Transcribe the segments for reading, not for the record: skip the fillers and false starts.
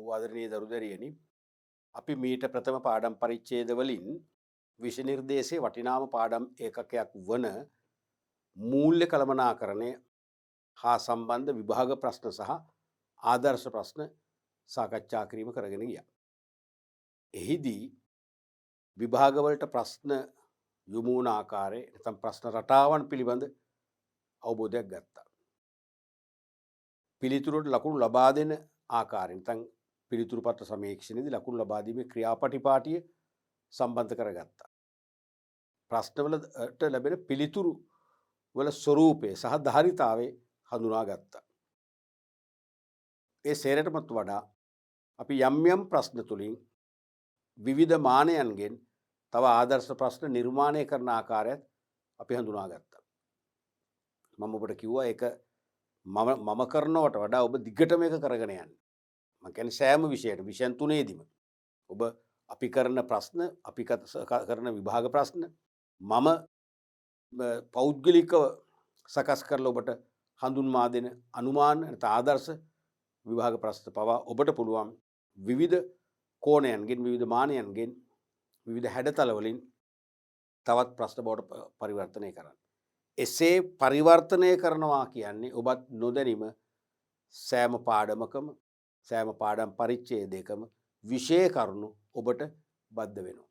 ආදරණීය දරුදරියනි, අපි මීට ප්‍රථම පාඩම් පරිච්ඡේද වලින් විෂය නිර්දේශයේ වටිනාම පාඩම් ඒකකයක් වන මූල්‍ය කළමනාකරණය හා සම්බන්ධ විභාග ප්‍රශ්න සහ ආදර්ශ ප්‍රශ්න සාකච්ඡා කිරීම කරගෙන ගියා. එහිදී විභාගවලට ප්‍රශ්න යොමු වුණ ආකාරය නැත්නම් ප්‍රශ්න රටාවන් පිළිබඳ අවබෝධයක් ගත්තා. පිළිතුරට ලකුණු ලබා දෙන ආකාරය නැත්නම් පිළිතුරු පත්‍ර සමීක්ෂණයේදී ලකුණු ලබා දීමේ ක්‍රියාපටිපාටිය සම්බන්ධ කරගත්තා. ප්‍රශ්නවලට ලැබෙන පිළිතුරු වල ස්වරූපය සහ ධාරිතාවය හඳුනා ගත්තා. ඒ සේරටමත් වඩා අපි යම් යම් ප්‍රශ්න තුලින් විවිධ මානයන්ගෙන් තව ආදර්ශ ප්‍රශ්න නිර්මාණය කරන ආකාරයත් අපි හඳුනා ගත්තා. මම ඔබට කිව්වා ඒක මම කරනවට වඩා ඔබ දිගටම ඒක කරගෙන යන්න. මම කියන්නේ සෑම විෂයන් තුනේදීම ඔබ අපි කරන ප්‍රශ්න අපි කරන විභාග ප්‍රශ්න මම පෞද්ගලිකව සකස් කරලා ඔබට හඳුන්වා දෙන අනුමාන නැත්නම් ආදර්ශ විභාග ප්‍රශ්න පවා ඔබට පුළුවන් විවිධ කෝණයන්ගෙන් විවිධ මානයන්ගෙන් විවිධ හැඩතල වලින් තවත් ප්‍රශ්න බවට පරිවර්තනය කරන්න. එසේ පරිවර්තනය කරනවා කියන්නේ ඔබත් නොදැනීම සෑම පාඩමකම සෑම පාඩම් පරිච්ඡේදයකම විෂය කරුණු ඔබට බද්ධ වෙනවා.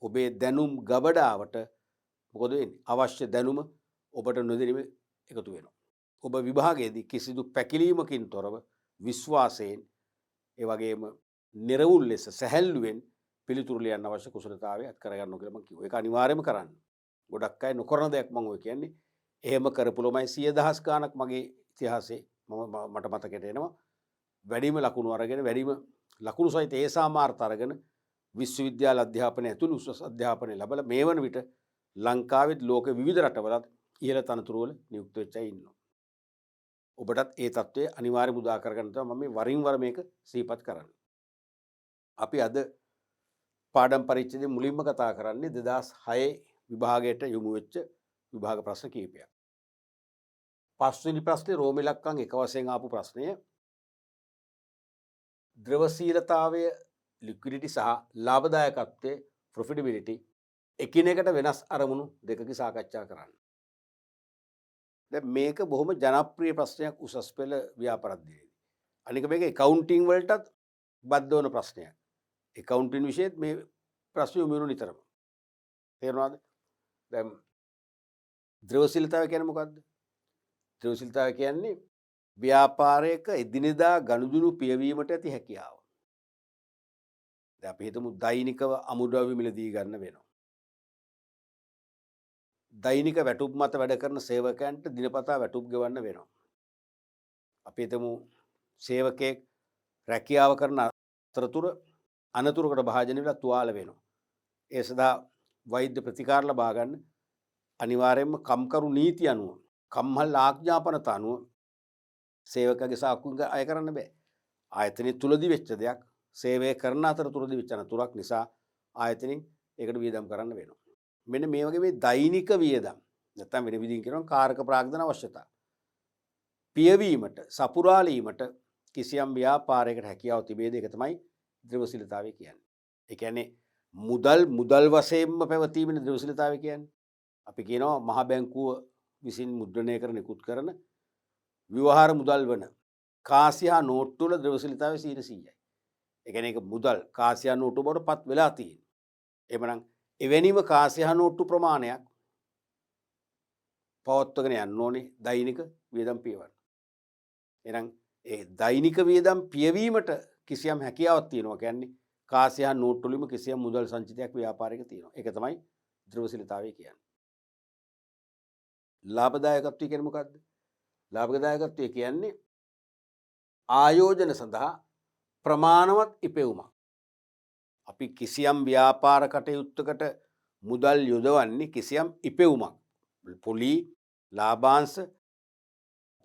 ඔබේ දැනුම් ගබඩාවට මොකද වෙන්නේ? අවශ්‍ය දැනුම ඔබට නොදැනීම එකතු වෙනවා. ඔබ විභාගයේදී කිසිදු පැකිලීමකින් තොරව විශ්වාසයෙන් ඒ වගේම නිර්වුල් ලෙස සැහැල්ලුවෙන් පිළිතුරු ලියන්න අවශ්‍ය කුසලතාවය අත් කරගන්න කියලා මම කිව්වා. ඒක අනිවාර්යයෙන්ම කරන්න. ගොඩක් අය නොකරන දෙයක් මම ඔය කියන්නේ. එහෙම කරපු ළමයි 100,000 ගාණක් මගේ ඉතිහාසයේ මට මතකයට එනවා. වැඩිම ලකුණු අරගෙන වැඩිම ලකුණු සහිත ඒ සාමාර්ථ අරගෙන විශ්වවිද්‍යාල අධ්‍යාපනය ඇතුළු උසස් අධ්‍යාපනය ලැබලා මේ වන විට ලංකාවෙත් ලෝක විවිධ රටවලත් ඉහළ තනතුරු වල නියුක්ත වෙච්ච අය ඉන්නවා. ඔබටත් ඒ தત્ත්වය අනිවාර්යයෙන් උදා කරගන්න තමයි මම මේ වරින් වර මේක සිහිපත් කරන්නේ. අපි අද පාඩම් පරිච්ඡේදයේ මුලින්ම කතා කරන්නේ 2006 විභාගයට යොමු වෙච්ච විභාග ප්‍රශ්න කිහිපයක්. පස්වෙනි ප්‍රශ්නේ රෝම ඉලක්කම් 1 වශයෙන් ආපු ප්‍රශ්නය ද්‍රවශීලතාවය ලික්විඩිටි සහ ලාභදායකත්වයේ ප්‍රොෆිටබිලිටි එකිනෙකට වෙනස් අරමුණු දෙකක සාකච්ඡා කරන්න. දැන් මේක බොහොම ජනප්‍රිය ප්‍රශ්නයක් උසස් පෙළ ව්‍යාපරද්දේදී. අනික මේක accounting වලටත් බද්ධ වන ප්‍රශ්නයක්. accounting විෂයෙත් මේ ප්‍රශ්න යොමු වෙන නිතරම. තේරුණාද? දැන් ද්‍රවශීලතාවය කියන්නේ මොකක්ද? ද්‍රවශීලතාවය කියන්නේ ව්‍යාපාරයක එදිනෙදා ගනුදෙනු පියවීමට ඇති හැකියාව. දැන් අපි හිතමු දෛනිකව අමුද්‍රව්‍ය මිලදී ගන්න වෙනවා. දෛනික වැටුප් මත වැඩ කරන සේවකයන්ට දිනපතා වැටුප් ගෙවන්න වෙනවා. අපි හිතමු සේවකයෙක් රැකියාව කරන අතරතුර අනතුරකට භාජනය වෙලා තුවාල වෙනවා. ඒ සඳහා වෛද්‍ය ප්‍රතිකාර ලබා ගන්න අනිවාර්යයෙන්ම කම්කරු නීති අනුව කම්හල් ආඥාපනත අනුව සේවකගේ සාක්කුව අය කරන්න බෑ. ආයතනයේ තුලදී වෙච්ච දෙයක් සේවය කරන අතරතුරදී වෙච්ච අනතුරක් නිසා ආයතනෙන් ඒකට වියදම් කරන්න වෙනවා. මෙන්න මේ වගේ මේ දෛනික වියදම් නැත්නම් වෙන විදිහින් කියනවා කාරක ප්‍රාග්ධන අවශ්‍යතා. පියවීමට සපුරාලීමට කිසියම් ව්‍යාපාරයකට හැකියාව තිබේද ඒක තමයි ද්‍රවශීලතාවය කියන්නේ. ඒ කියන්නේ මුදල් වශයෙන්ම පැවතීමේ ද්‍රවශීලතාවය කියන්නේ. අපි කියනවා මහ බැංකුව විසින් මුද්‍රණය කර නිකුත් කරන ව්‍යවහාර මුදල් වන කාසියා නෝට්ටු වල ද්‍රවශීලතාවය 100%යි. ඒ කියන්නේ ඒක මුදල් කාසියා නෝට්ටු බවට පත් වෙලා තියෙනවා. එhmenan එවැනිම කාසියා නෝට්ටු ප්‍රමාණයක් පවත්වගෙන යන්න ඕනේ දෛනික වියදම් පියවන්න. එහෙනම් ඒ දෛනික වියදම් පියවීමට කිසියම් හැකියාවක් තියෙනවා කියන්නේ කාසියා නෝට්ටු වලින්ම කිසියම් මුදල් සංචිතයක් ව්‍යාපාරයක තියෙනවා. ඒක තමයි ද්‍රවශීලතාවය කියන්නේ. ලාභදායකත්වය කියන්නේ මොකද්ද? ලාභදායකත්වය කියන්නේ ආයෝජන සඳහා ප්‍රමාණවත් ඉපෙවුමක්. අපි කිසියම් ව්‍යාපාර කටයුත්තකට මුදල් යොදවන්නේ කිසියම් ඉපෙවුමක්. පොලි ලාභාංශ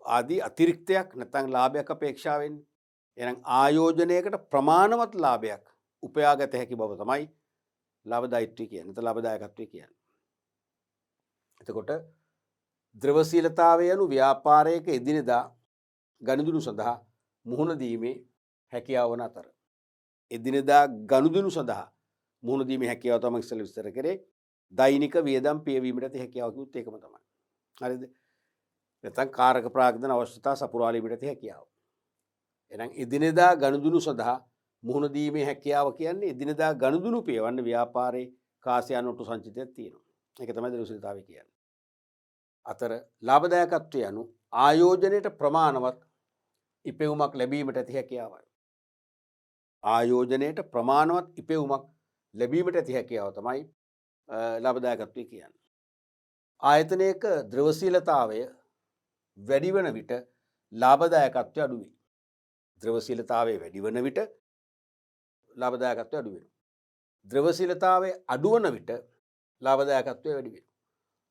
ආදී අතිරික්තයක් නැත්නම් ලාභයක් අපේක්ෂා වෙන්නේ. එහෙනම් ආයෝජනයකට ප්‍රමාණවත් ලාභයක් උපයාගත හැකි බව තමයි ලාභදායීත්වය කියන්නේ. නැත්නම් ලාභදායකත්වය කියන්නේ. එතකොට ද්‍රවශීලතාවය යනු ව්‍යාපාරයක එදිනෙදා ගනුදෙනු සඳහා මුහුණ දීමේ හැකියාව වන අතර එදිනෙදා ගනුදෙනු සඳහා මුහුණ දීමේ හැකියාව තමයි ඉස්සෙල්ලා විස්තර කරේ. දෛනික වියදම් පියවීමට ඇති හැකියාව කිව්වොත් ඒකම තමයි. හරිද? නැත්නම් කාරක ප්‍රාග්ධන අවශ්‍යතා සපුරාලීමට ඇති හැකියාව. එහෙනම් එදිනෙදා ගනුදෙනු සඳහා මුහුණ දීමේ හැකියාව කියන්නේ එදිනෙදා ගනුදෙනු පියවන්න ව්‍යාපාරේ කාසියා නොට්ටු සංචිතයක් තියෙනවා. ඒක තමයි දෘශ්‍යතාවය කියන්නේ. අතර ලාභදායකත්වය anu ආයෝජනයට ප්‍රමාණවත් ඉපෙවුමක් ලැබීමට ඇති හැකියාවයි. ආයෝජනයට ප්‍රමාණවත් ඉපෙවුමක් ලැබීමට ඇති හැකියාව තමයි ලාභදායකත්වය කියන්නේ. ආයතනයක ද්‍රවශීලතාවය වැඩි වන විට ලාභදායකත්වය අඩු වේ. ද්‍රවශීලතාවය වැඩි වන විට ලාභදායකත්වය අඩු වෙනවා. ද්‍රවශීලතාවය අඩු වන විට ලාභදායකත්වය වැඩි වෙනවා.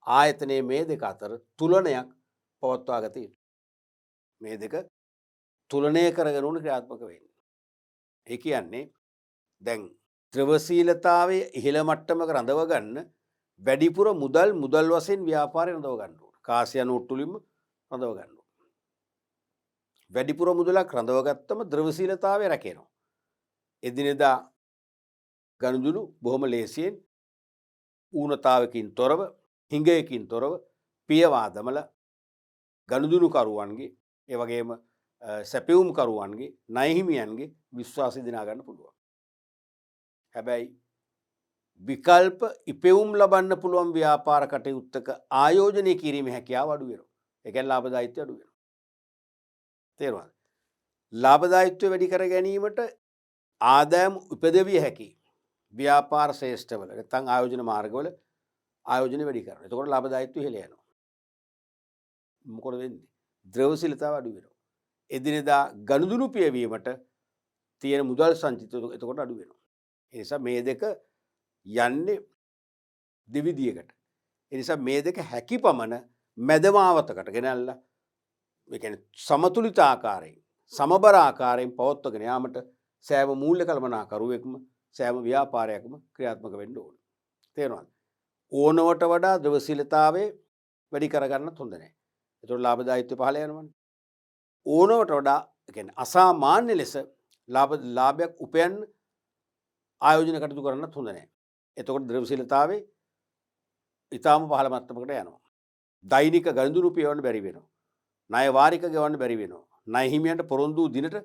ආයතනයේ මේ දෙක අතර තුලනයක් පවත්වා ගත යුතුයි. මේ දෙක තුලනය කරගෙන උන ක්‍රියාත්මක වෙන්නේ. ඒ කියන්නේ දැන් ද්‍රවශීලතාවයේ ඉහළ මට්ටමක රඳව ගන්න වැඩිපුර මුදල් වශයෙන් ව්‍යාපාරය රඳව ගන්න ඕන. කාසියා නෝට්ටු වලින්ම රඳව ගන්න ඕන. වැඩිපුර මුදලක් රඳව ගත්තම ද්‍රවශීලතාවය රැකෙනවා. එදිනෙදා ගනුදෙනු බොහොම ලේසියෙන් ඌනතාවකින් තොරව හිඟයකින් තොරව පියවා දමල ගනුදෙනු කරුවන්ගේ ඒ වගේම සැපයුම් කරුවන්ගේ ණය හිමියන්ගේ විශ්වාසය දිනා ගන්න පුළුවන්. හැබැයි විකල්ප ඉපෙවුම් ලබන්න පුළුවන් ව්‍යාපාර කටයුත්තක ආයෝජනය කිරීමේ හැකියාව අඩු වෙනවා. ඒ කියන්නේ ලාභදායීත්වය අඩු වෙනවා. තේරුණාද? ලාභදායීත්වය වැඩි කර ගැනීමට ආදායම් උපදවිය හැකි ව්‍යාපාර ශ්‍රේෂ්ඨවල නැත්නම් ආයෝජන මාර්ගවල ආයෝජන වැඩි කරනවා. එතකොට ලාභදායීත්වය ඉහළ යනවා. මොකද වෙන්නේ? ද්‍රවශීලතාව අඩු වෙනවා. එදිනෙදා ගනුදෙනු පියවීමට තියෙන මුදල් සංචිත එතකොට අඩු වෙනවා. ඒ නිසා මේ දෙක යන්නේ දෙවිදියකට. ඒ නිසා මේ දෙක හැකිපමණ මැදමාවතකට ගෙනල්ලා මේ කියන්නේ සමතුලිත ආකාරයෙන් සමබර ආකාරයෙන් පවත්වාගෙන යාමට සෑම මූල්‍ය කළමනාකරුවෙක්ම සෑම ව්‍යාපාරයක්ම ක්‍රියාත්මක වෙන්න ඕන. තේරුණාද? ඕනවට වඩා ද්‍රවශීලතාවයේ වැඩි කරගන්නත් හොඳ නැහැ. ඒතකොට ලාභදායීත්වය පහළ යනවනේ. ඕනවට වඩා කියන්නේ අසාමාන්‍ය ලෙස ලාභයක් උපයන්න ආයෝජන කටයුතු කරන්නත් හොඳ නැහැ. එතකොට ද්‍රවශීලතාවයේ ඊටාම පහළ මට්ටමකට යනවා. දෛනික ගනුදෙනු පියවන්න බැරි වෙනවා. ණය වාරික ගෙවන්න බැරි වෙනවා. ණය හිමියන්ට පොරොන්දු දිනට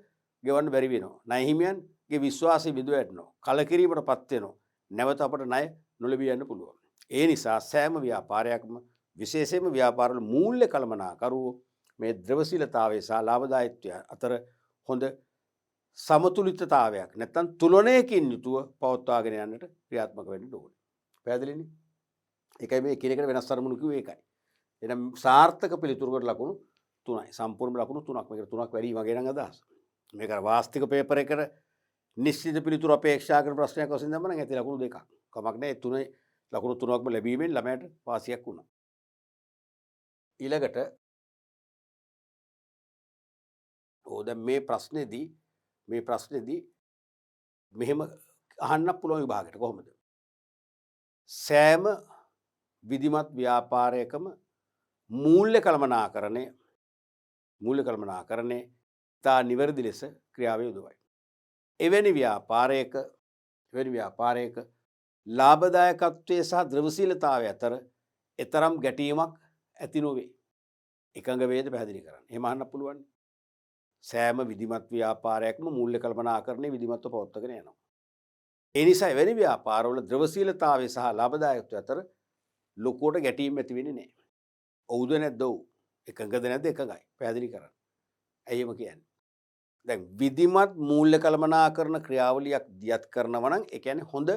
ගෙවන්න බැරි වෙනවා. ණය හිමියන්ගේ විශ්වාසය බිඳ වැටෙනවා. කලකිරීමටපත් වෙනවා. නැවත අපට ණය නොලැබී යන්න පුළුවන්. ඒ නිසා සෑම ව්‍යාපාරයක්ම විශේෂයෙන්ම ව්‍යාපාරවල මූල්‍ය කළමනාකරුවෝ මේ ද්‍රවශීලතාවය සහ ලාභදායීත්වය අතර හොඳ සමතුලිතතාවයක් නැත්නම් තුලනයකින් යුතුව පවත්වාගෙන යන්නට ක්‍රියාත්මක වෙන්න ඕනේ. පැහැදිලිනේ? ඒකයි මේ එකිනෙකට වෙනස් අරමුණු කිව්වේ ඒකයි. එහෙනම් සාර්ථක පිළිතුරකට ලකුණු 3යි. සම්පූර්ණ ලකුණු 3ක්. මේකට 3ක් වැඩි වගේ නම් අදහස්. මේක වාස්තික පේපර් එකට නිශ්චිත පිළිතුරු අපේක්ෂා කරන ප්‍රශ්නයක් වශයෙන් දැම්ම නම් ඇති ලකුණු 2ක්. කමක් නැහැ. 3 ලකුණු 3ක්ම ලැබීමෙන් ළමයට වාසියක් වුණා. ඊළඟට දැන් මේ ප්‍රශ්නේදී මෙහෙම අහන්න පුළුවන් විභාගයට කොහොමද? සෑම විධිමත් ව්‍යාපාරයකම මූල්‍ය කළමනාකරණය තා නිවැරදි ලෙස ක්‍රියාවේ යොදවයි. එවැනි ව්‍යාපාරයක ලාභදායකත්වයේ සහ ද්‍රවශීලතාවය අතර එතරම් ගැටීමක් ඇති නොවේ. එකඟ වේද පැහැදිලි කරන්න. එහෙම අහන්න පුළුවන්. සෑම විධිමත් ව්‍යාපාරයක්ම මූල්‍ය කළමනාකරණය විධිමත්ව පවත්වාගෙන යනවා. ඒ නිසා එවැනි ව්‍යාපාරවල ද්‍රවශීලතාවය සහ ලාභදායකත්වය අතර ලොකුවට ගැටීම් ඇති වෙන්නේ නැහැ. ඔව්ද නැද්ද? ඔව්. එකඟද නැද්ද? එකඟයි. පැහැදිලි කරන්න. ඇයි එහෙම කියන්නේ? දැන් විධිමත් මූල්‍ය කළමනාකරණ ක්‍රියාවලියක් දියත් කරනවා නම් ඒ කියන්නේ හොඳ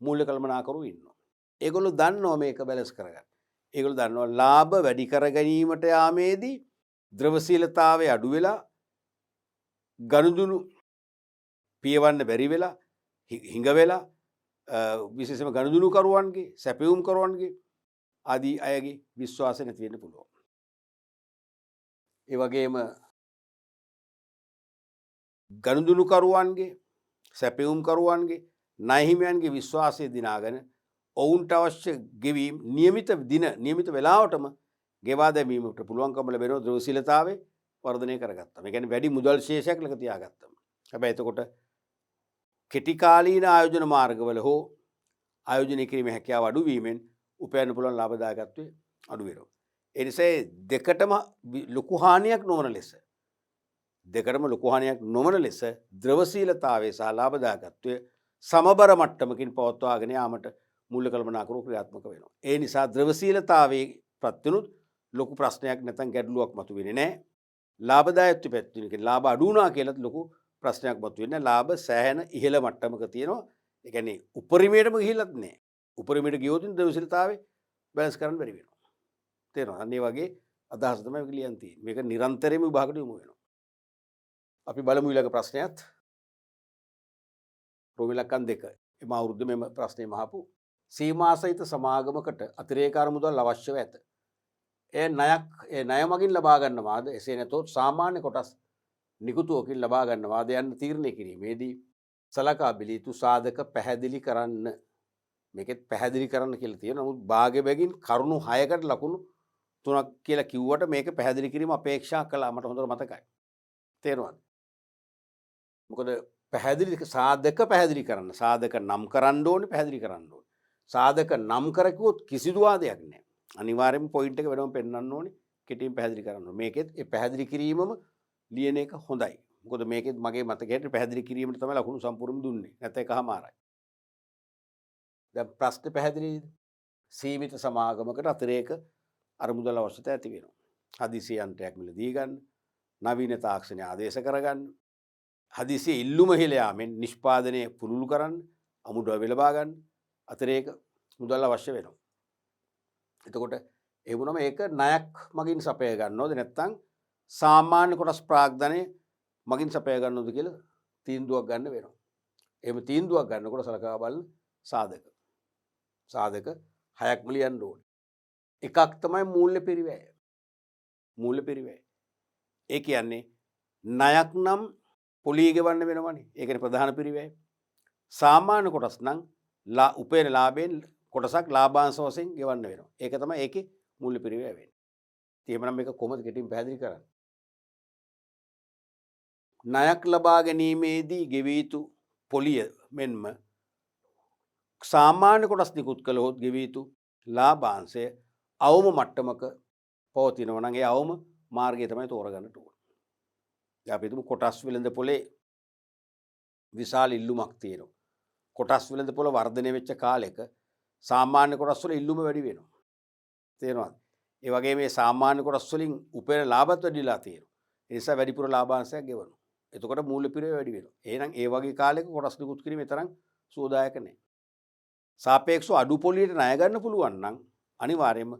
මූල්‍ය කළමනාකරුවෝ ඉන්නවා. ඒගොල්ලෝ දන්නවා මේක බැලන්ස් කරගන්න. ඒගොල්ලෝ දන්නවා ලාභ වැඩි කර ගැනීමට යාමේදී ද්‍රවශීලතාවය අඩු වෙලා ගනුදෙනු පියවන්න බැරි වෙලා හිඟ වෙලා විශේෂයෙන්ම ගනුදෙනු කරුවන්ගේ සැපයුම් කරුවන්ගේ ආදී අයගේ විශ්වාසය නැති වෙන්න පුළුවන්. ඒ වගේම ගනුදෙනු කරුවන්ගේ සැපයුම් කරුවන්ගේ ණය හිමියන්ගේ විශ්වාසය දිනාගෙන ඔවුන්ට අවශ්‍ය ගෙවීම් නියමිත වේලාවටම ගෙවා දැමීමට පුළුවන්කම ලැබෙනවා ද්‍රවශීලතාවේ වර්ධනය කරගත්තම. ඒ කියන්නේ වැඩි මුදල් ශේෂයක් ළඟ තියාගත්තම. හැබැයි එතකොට කෙටිකාලීන ආයෝජන මාර්ගවල හෝ ආයෝජනය කිරීමේ හැකියාව අඩු වීමෙන් උපයන්න පුළුවන් ලාභදායකත්වය අඩු වෙනවා. ඒ නිසා දෙකටම ලොකු හානියක් නොවන ලෙස නොවන ලෙස ද්‍රවශීලතාවය සහ ලාභදායකත්වය සමබර මට්ටමකින් පවත්වාගෙන යාමට මූල්‍ය කළමනාකරු ක්‍රියාත්මක වෙනවා. ඒ නිසා ද්‍රවශීලතාවයේ ප්‍රත්‍යනුත් ලොකු ප්‍රශ්නයක් නැත්නම් ගැටලුවක් මතුවෙන්නේ නැහැ. ලාභදායකත්වය පැත්තකින් ලාභ අඩු වුණා කියලාත් ලොකු ප්‍රශ්නයක් මතුවෙන්නේ නැහැ. ලාභ සෑහෙන ඉහළ මට්ටමක තියෙනවා. ඒ කියන්නේ උපරිමයටම ගිහිල්ලත් නැහැ. උපරිමයට ගියොත් ද්‍රවශීලතාවය බැලන්ස් කරන්න බැරි වෙනවා. තේරෙනවද? අන්න ඒ වගේ අදහස තමයි මේක ලියන් තියෙන්නේ. මේක නිරන්තරයෙන්ම විභාගයට යොමු වෙනවා. අපි බලමු ඊළඟ ප්‍රශ්නයත්. රෝමිලක්කන් 2. එම අවුරුද්ද මෙම ප්‍රශ්නේ මහපු සීමාසහිත සමාගමකට අතිරේක අරමුදල් අවශ්‍යව ඇත. ඒ ණය මගින් ලබා ගන්නවාද එසේ නැතොත් සාමාන්‍ය කොටස් නිකුතුවකින් ලබා ගන්නවාද යන්න තීරණය කිරීමේදී සලකා බැලිය යුතු සාධක පැහැදිලි කරන්න. මේකෙත් පැහැදිලි කරන්න කියලා තියෙනවා. නමුත් භාගය බැගින් කරුණු 6කට ලකුණු 3ක් කියලා කිව්වට මේක පැහැදිලි කිරීම අපේක්ෂා කළා. මට හොඳට මතකයි. තේරුණාද? මොකද සාධක පැහැදිලි කරන්න. සාධක නම් කරන්න ඕනේ, පැහැදිලි කරන්න ඕනේ. සාධක නම් කරකිවොත් කිසිදු වාදයක් නැහැ. අනිවාර්යයෙන්ම පොයින්ට් එක වෙනම පෙන්වන්න ඕනේ. කෙටියෙන් පැහැදිලි කරන්න ඕනේ. මේකෙත් ඒ පැහැදිලි කිරීමම ලියන එක හොඳයි. මොකද මේකෙත් මගේ මතකයට පැහැදිලි කිරීමට තමයි ලකුණු සම්පූර්ණයෙන් දුන්නේ. නැත්නම් එකමාරයි. දැන් ප්‍රශ්නේ පැහැදිලිද? සීමිත සමාගමකට අතිරේක අරමුදල් අවශ්‍යතාවය ඇති වෙනවා. හදිසි යන්ත්‍රයක් මිලදී ගන්න, නවීන තාක්ෂණය ආදේශ කරගන්න, හදිසිය ඉල්ලුම හෙළ යාමෙන් නිෂ්පාදනය පුළුල් කරන්න, අමුද්‍රව්‍ය ලබා ගන්න අතිරේක මුදල් අවශ්‍ය වෙනවා. එතකොට ඒ වුණාම ඒක ණයක් මගින් සපය ගන්නවද නැත්නම් සාමාන්‍ය කොටස් ප්‍රාග්ධනය මගින් සපය ගන්නවද කියලා තීන්දුවක් ගන්න වෙනවා. එහෙම තීන්දුවක් ගන්නකොට සලකා බලන්න සාධක 6ක්ම ලියන්න ඕනේ. එකක් තමයි මූල්‍ය පිරිවැය. ඒ කියන්නේ ණයක් නම් පොලී ගෙවන්න වෙනවනේ. ඒකනේ ප්‍රධාන පිරිවැය. සාමාන්‍ය කොටස් නම් උපයන ලාභයෙන් කොටසක් ලාභාංශ වශයෙන් ගෙවන්න වෙනවා. ඒක තමයි ඒකේ මූල්‍ය පිරිවැය වෙන්නේ. එහෙමනම් මේක කොහොමද කෙටින් පැහැදිලි කරන්නේ? ණයක් ලබා ගැනීමේදී ගෙවිය යුතු පොලිය මෙන්ම සාමාන්‍ය කොටස් නිකුත් කළහොත් ගෙවිය යුතු ලාභාංශය අවම මට්ටමක පවතිනවා නම් ඒ අවම මාර්ගය තමයි තෝරගන්නට ඕනේ. දැන් අපි හිතමු කොටස් වෙළඳ පොලේ විශාල ඉල්ලුමක් තියෙනවා. කොටස් වෙළඳ පොළ වර්ධනය වෙච්ච කාලෙක සාමාන්‍ය කොටස් වල ඉල්ලුම වැඩි වෙනවා. තේරෙනවද? ඒ වගේ මේ සාමාන්‍ය කොටස් වලින් උපයන ලාභත් වැඩිලා තියෙනවා. ඒ නිසා වැඩිපුර ලාභාංශයක් ගෙවනවා. එතකොට මූල්‍ය පිරිවැය වැඩි වෙනවා. එහෙනම් ඒ වගේ කාලයක කොටස් නිකුත් කිරීම තරම් සුවදායක නැහැ. සාපේක්ෂව අඩු පොලියට ණය ගන්න පුළුවන් නම් අනිවාර්යයෙන්ම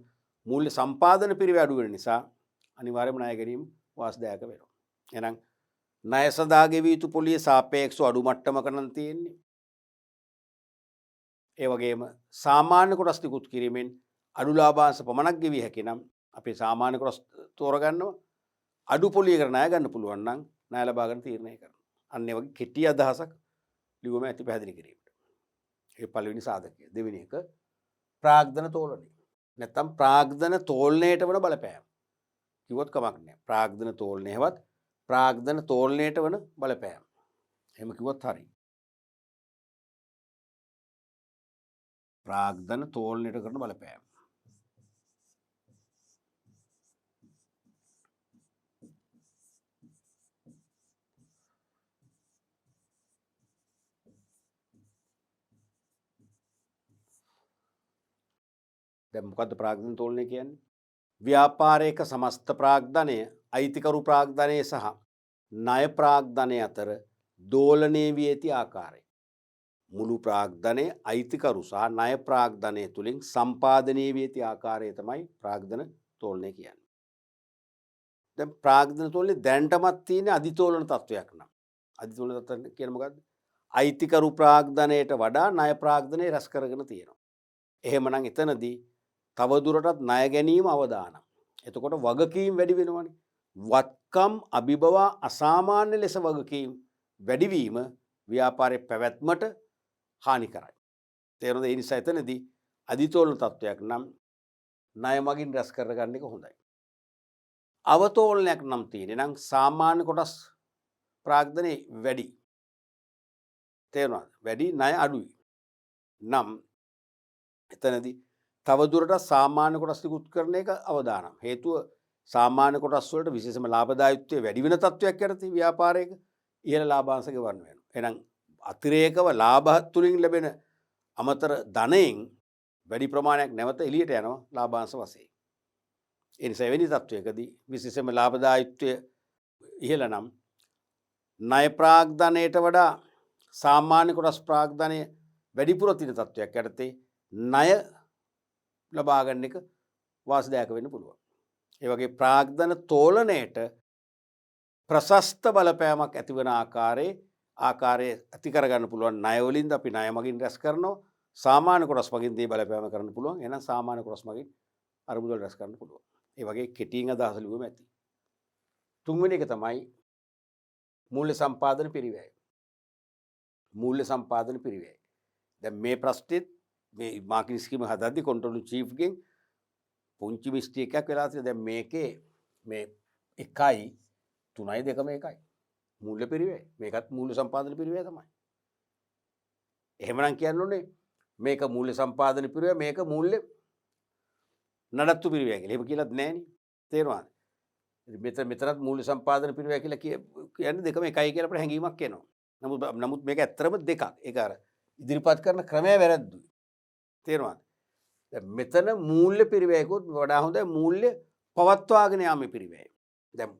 මූල්‍ය සම්පාදන පිරිවැය අඩු වෙන නිසා අනිවාර්යයෙන්ම ණය ගැනීම වාසිදායක වෙනවා. එහෙනම් ණය සඳහා ගෙවිය යුතු පොලිය සාපේක්ෂව අඩු මට්ටමක නම් තියෙන්නේ. ඒ වගේම සාමාන්‍ය කොටස් නිකුත් කිරීමෙන් අඩු ලාභාංශ පමණක් ගෙවිය හැකි නම් අපි සාමාන්‍ය කොටස් තෝරගන්නවා. අඩු පොලියකට ණය ගන්න පුළුවන් නම් ණය ලබා ගන්න තීරණය කරනවා. අන්න ඒ වගේ කෙටි අදහසක් ලියුම ඇති පැහැදිලි කිරීමට. ඒ පළවෙනි සාධකය. දෙවෙනි එක ප්‍රාග්ධන තෝලනය. නැත්තම් ප්‍රාග්ධන තෝලනයට වන බලපෑම. කිව්වොත් කමක් නැහැ. ප්‍රාග්ධන තෝලනයවත් ප්‍රාග්ධන තෝලනයට වන බලපෑම. එහෙම කිව්වොත් හරියි. ප්‍රාග්ධන තෝලනයට කරන බලපෑම. දැන් මොකද්ද ප්‍රාග්ධන තෝලනය කියන්නේ? ව්‍යාපාරයක සමස්ත ප්‍රාග්ධනය, අයිතිකරු ප්‍රාග්ධනය සහ ණය ප්‍රාග්ධනය අතර දෝලනය වී ඇති ආකාරය. මුළු ප්‍රාග්ධනය, අයිතිකරු සහ ණය ප්‍රාග්ධනය තුලින් සම්පාදනය වී ඇති ආකාරය තමයි ප්‍රාග්ධන තෝලනය කියන්නේ. දැන් ප්‍රාග්ධන තෝලනය දැනටමත් තියෙන අධිතෝලන තත්වයක් නම්. අධිතෝලන තත්ත්වය කියන්නේ මොකද්ද? අයිතිකරු ප්‍රාග්ධනයට වඩා ණය ප්‍රාග්ධනය රැස් කරගෙන තියෙනවා. එහෙමනම් එතනදී තවදුරටත් ණය ගැනීම අවදානම්. එතකොට වගකීම් වැඩි වෙනවනේ. වත්කම් අභිබවා අසාමාන්‍ය ලෙස වගකීම් වැඩිවීම ව්‍යාපාරයේ පැවැත්මට හානි කරයි. තේරුණාද? ඒ නිසා එතනදී අධිතෝලන තත්වයක් නම් ණය මගින් රැස් කරගන්න එක හොඳයි. අවතෝලනයක් නම් තියෙන්නේ නම් සාමාන්‍ය කොටස් ප්‍රාග්ධනය වැඩි. තේරුණාද? වැඩි ණය අඩුයි. නම් එතනදී තවදුරටත් සාමාන්‍ය කොටස් නිකුත් කරන එක අවදානම්. හේතුව සාමාන්‍ය කොටස් වලට විශේෂම ලාභදායීත්වය වැඩි වෙන තත්වයක් යටතේ ව්‍යාපාරයක ඉහළ ලාභාංශ ගෙවන්න වෙනවා. එහෙනම් අතිරේකව ලාභ තුලින් ලැබෙන අමතර ධනයෙන් වැඩි ප්‍රමාණයක් නැවත එළියට යනවා ලාභාංශ වශයෙන්. ඒ නිසා එවැනි තත්වයකදී විශේෂම ලාභදායීත්වය ඉහළ නම් ණය ප්‍රාග්ධනයට වඩා සාමාන්‍ය කොටස් ප්‍රාග්ධනය වැඩිපුර තියෙන තත්වයක් යටතේ ණය ලබා ගන්න එක වාසිදායක වෙන්න පුළුවන්. ඒ වගේ ප්‍රාග්ධන තෝලනයට ප්‍රශස්ත බලපෑමක් ඇතිවන ආකාරයේ ඇති කරගන්න පුළුවන් ණය වලින්ද අපි ණය මගින් රැස් කරනවා. සාමාන්‍ය කොටස් මගින් දී බලපෑම කරන්න පුළුවන්. එහෙනම් සාමාන්‍ය කොටස් මගින් අරමුදල් රැස් කරන්න පුළුවන්. ඒ වගේ කෙටියෙන් අදහස ලියුවම ඇති. තුන්වෙනි එක තමයි මූල්‍ය සම්පාදන පිරිවැය. මූල්‍ය සම්පාදන පිරිවැය. දැන් මේ ප්‍රශ්නෙත් මේ මාකින් ස්කීම හදද්දි කන්ට්‍රෝල් චීෆ් ගෙන් පුංචි මිස්ටේක් එකක් වෙලා තියෙනවා. දැන් මේකේ මේ 1යි 3යි 2ම එකයි. මූල්‍ය පිරිවැය. මේකත් මූල්‍ය සම්පාදන පිරිවැය තමයි. එහෙමනම් කියන්න ඕනේ මේක මූල්‍ය සම්පාදන පිරිවැය මේක මූල්‍ය නඩත්තු පිරිවැය කියලා. එහෙම කියලාත් නැහැනේ. තේරුණාද? මෙතනත් මූල්‍ය සම්පාදන පිරිවැය කියලා කියන්නේ දෙකම එකයි කියලා අපිට හැඟීමක් එනවා. නමුත් මේක ඇත්තටම දෙකක්. ඒක අර ඉදිරිපත් කරන ක්‍රමය වැරද්දුයි. තේරුණාද? දැන් මෙතන මූල්‍ය පිරිවැයකුත් වඩා හොඳයි මූල්‍ය පවත්වාගෙන යාමේ පිරිවැය. දැන්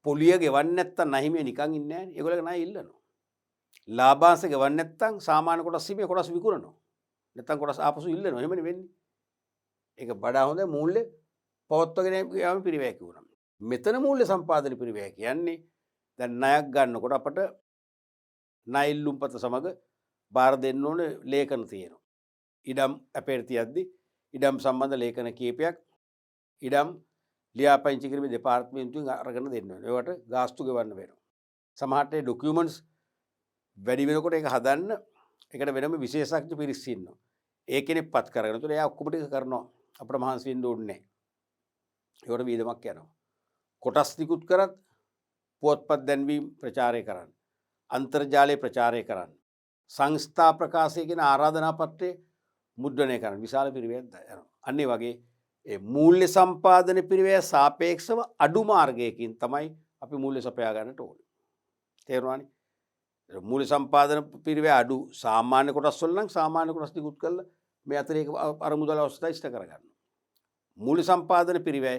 පොලිය ගෙවන්නේ නැත්තම් නැහිමේ නිකන් ඉන්නේ නැහැනේ. ඒගොල්ලෝ ණය ඉල්ලනවා. ලාභාංශ ගෙවන්නේ නැත්තම් සාමාන්‍ය කොටස් ඉමේ කොටස් විකුණනවා. නැත්තම් කොටස් ආපසු ඉල්ලනවා. එහෙමනේ වෙන්නේ. ඒක වඩා හොඳයි මූල්‍ය පවත්වාගෙන යාමේ පිරිවැය කියුණා. මෙතන මූල්‍ය සම්පාදන පිරිවැය කියන්නේ දැන් ණයක් ගන්නකොට අපට ණය ඉල්ලුම්පත සමග බාර දෙන්න ඕනේ ලේඛන තියෙනවා. ඉඩම් අපේට තියද්දි ඉඩම් සම්බන්ධ ලේඛන කීපයක් ඉඩම් ලියාපදිංචි කිරීමේ දෙපාර්තමේන්තුවෙන් අරගෙන දෙන්න ඕනේ. ඒවට ගාස්තු ගෙවන්න වෙනවා. සමහරට ඒ ඩොකියුමන්ට්ස් වැඩි වෙනකොට ඒක හදන්න ඒකට වෙනම විශේෂඥ පිරිස් ඉන්නවා. ඒ කෙනෙක් පත් කරගෙන ඒතකොට එයා ඔක්කොම ටික කරනවා. අපිට මහන්සි වෙන්න ඕනේ නැහැ. ඒකට වීදමක් යනවා. කොටස් නිකුත් කරත් පුවත්පත් දැන්වීම් ප්‍රචාරය කරන්න. අන්තර්ජාලය ප්‍රචාරය කරන්න. සංස්ථා ප්‍රකාශය කියන ආරාධනා පත්‍රය මුද්‍රණය කරන්න. විශාල පිරිවැයක් යනවා. අන්න ඒ වගේ ඒ මූල්‍ය සම්පාදන පිරිවැය සාපේක්ෂව අඩු මාර්ගයකින් තමයි අපි මූල්‍ය සපයා ගන්නට ඕනේ. තේරුණානේ? මූල්‍ය සම්පාදන පිරිවැය අඩු සාමාන්‍ය කොටස් වල නම් සාමාන්‍ය කොටස් නිකුත් කරලා මේ අතරේ අරමුදල අවස්ථා ඉෂ්ට කරගන්න. මූල්‍ය සම්පාදන පිරිවැය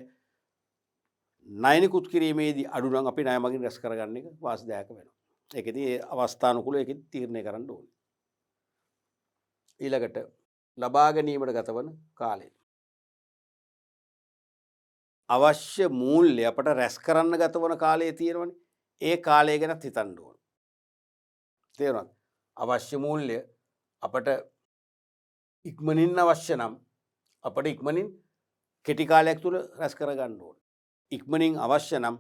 ණය නිකුත් කිරීමේදී අඩු නම් අපි ණය මගින් රැස් කරගන්න එක වාසිදායක වෙනවා. ඒකෙදී ඒ අවස්ථානුකූලව ඒක තීරණය කරන්න ඕනේ. ඊළඟට ලබා ගැනීමට ගතවන කාලය. අවශ්‍ය මූල්‍ය අපට රැස් කරන්න ගතවන කාලය තියෙනවනේ. ඒ කාලය ගැනත් හිතන්න ඕනේ. තේරුණාද? අවශ්‍ය මූල්‍ය අපට ඉක්මනින් අවශ්‍ය නම් අපට ඉක්මනින් කෙටි කාලයක් තුල රැස් කරගන්න ඕනේ. ඉක්මනින් අවශ්‍ය නම්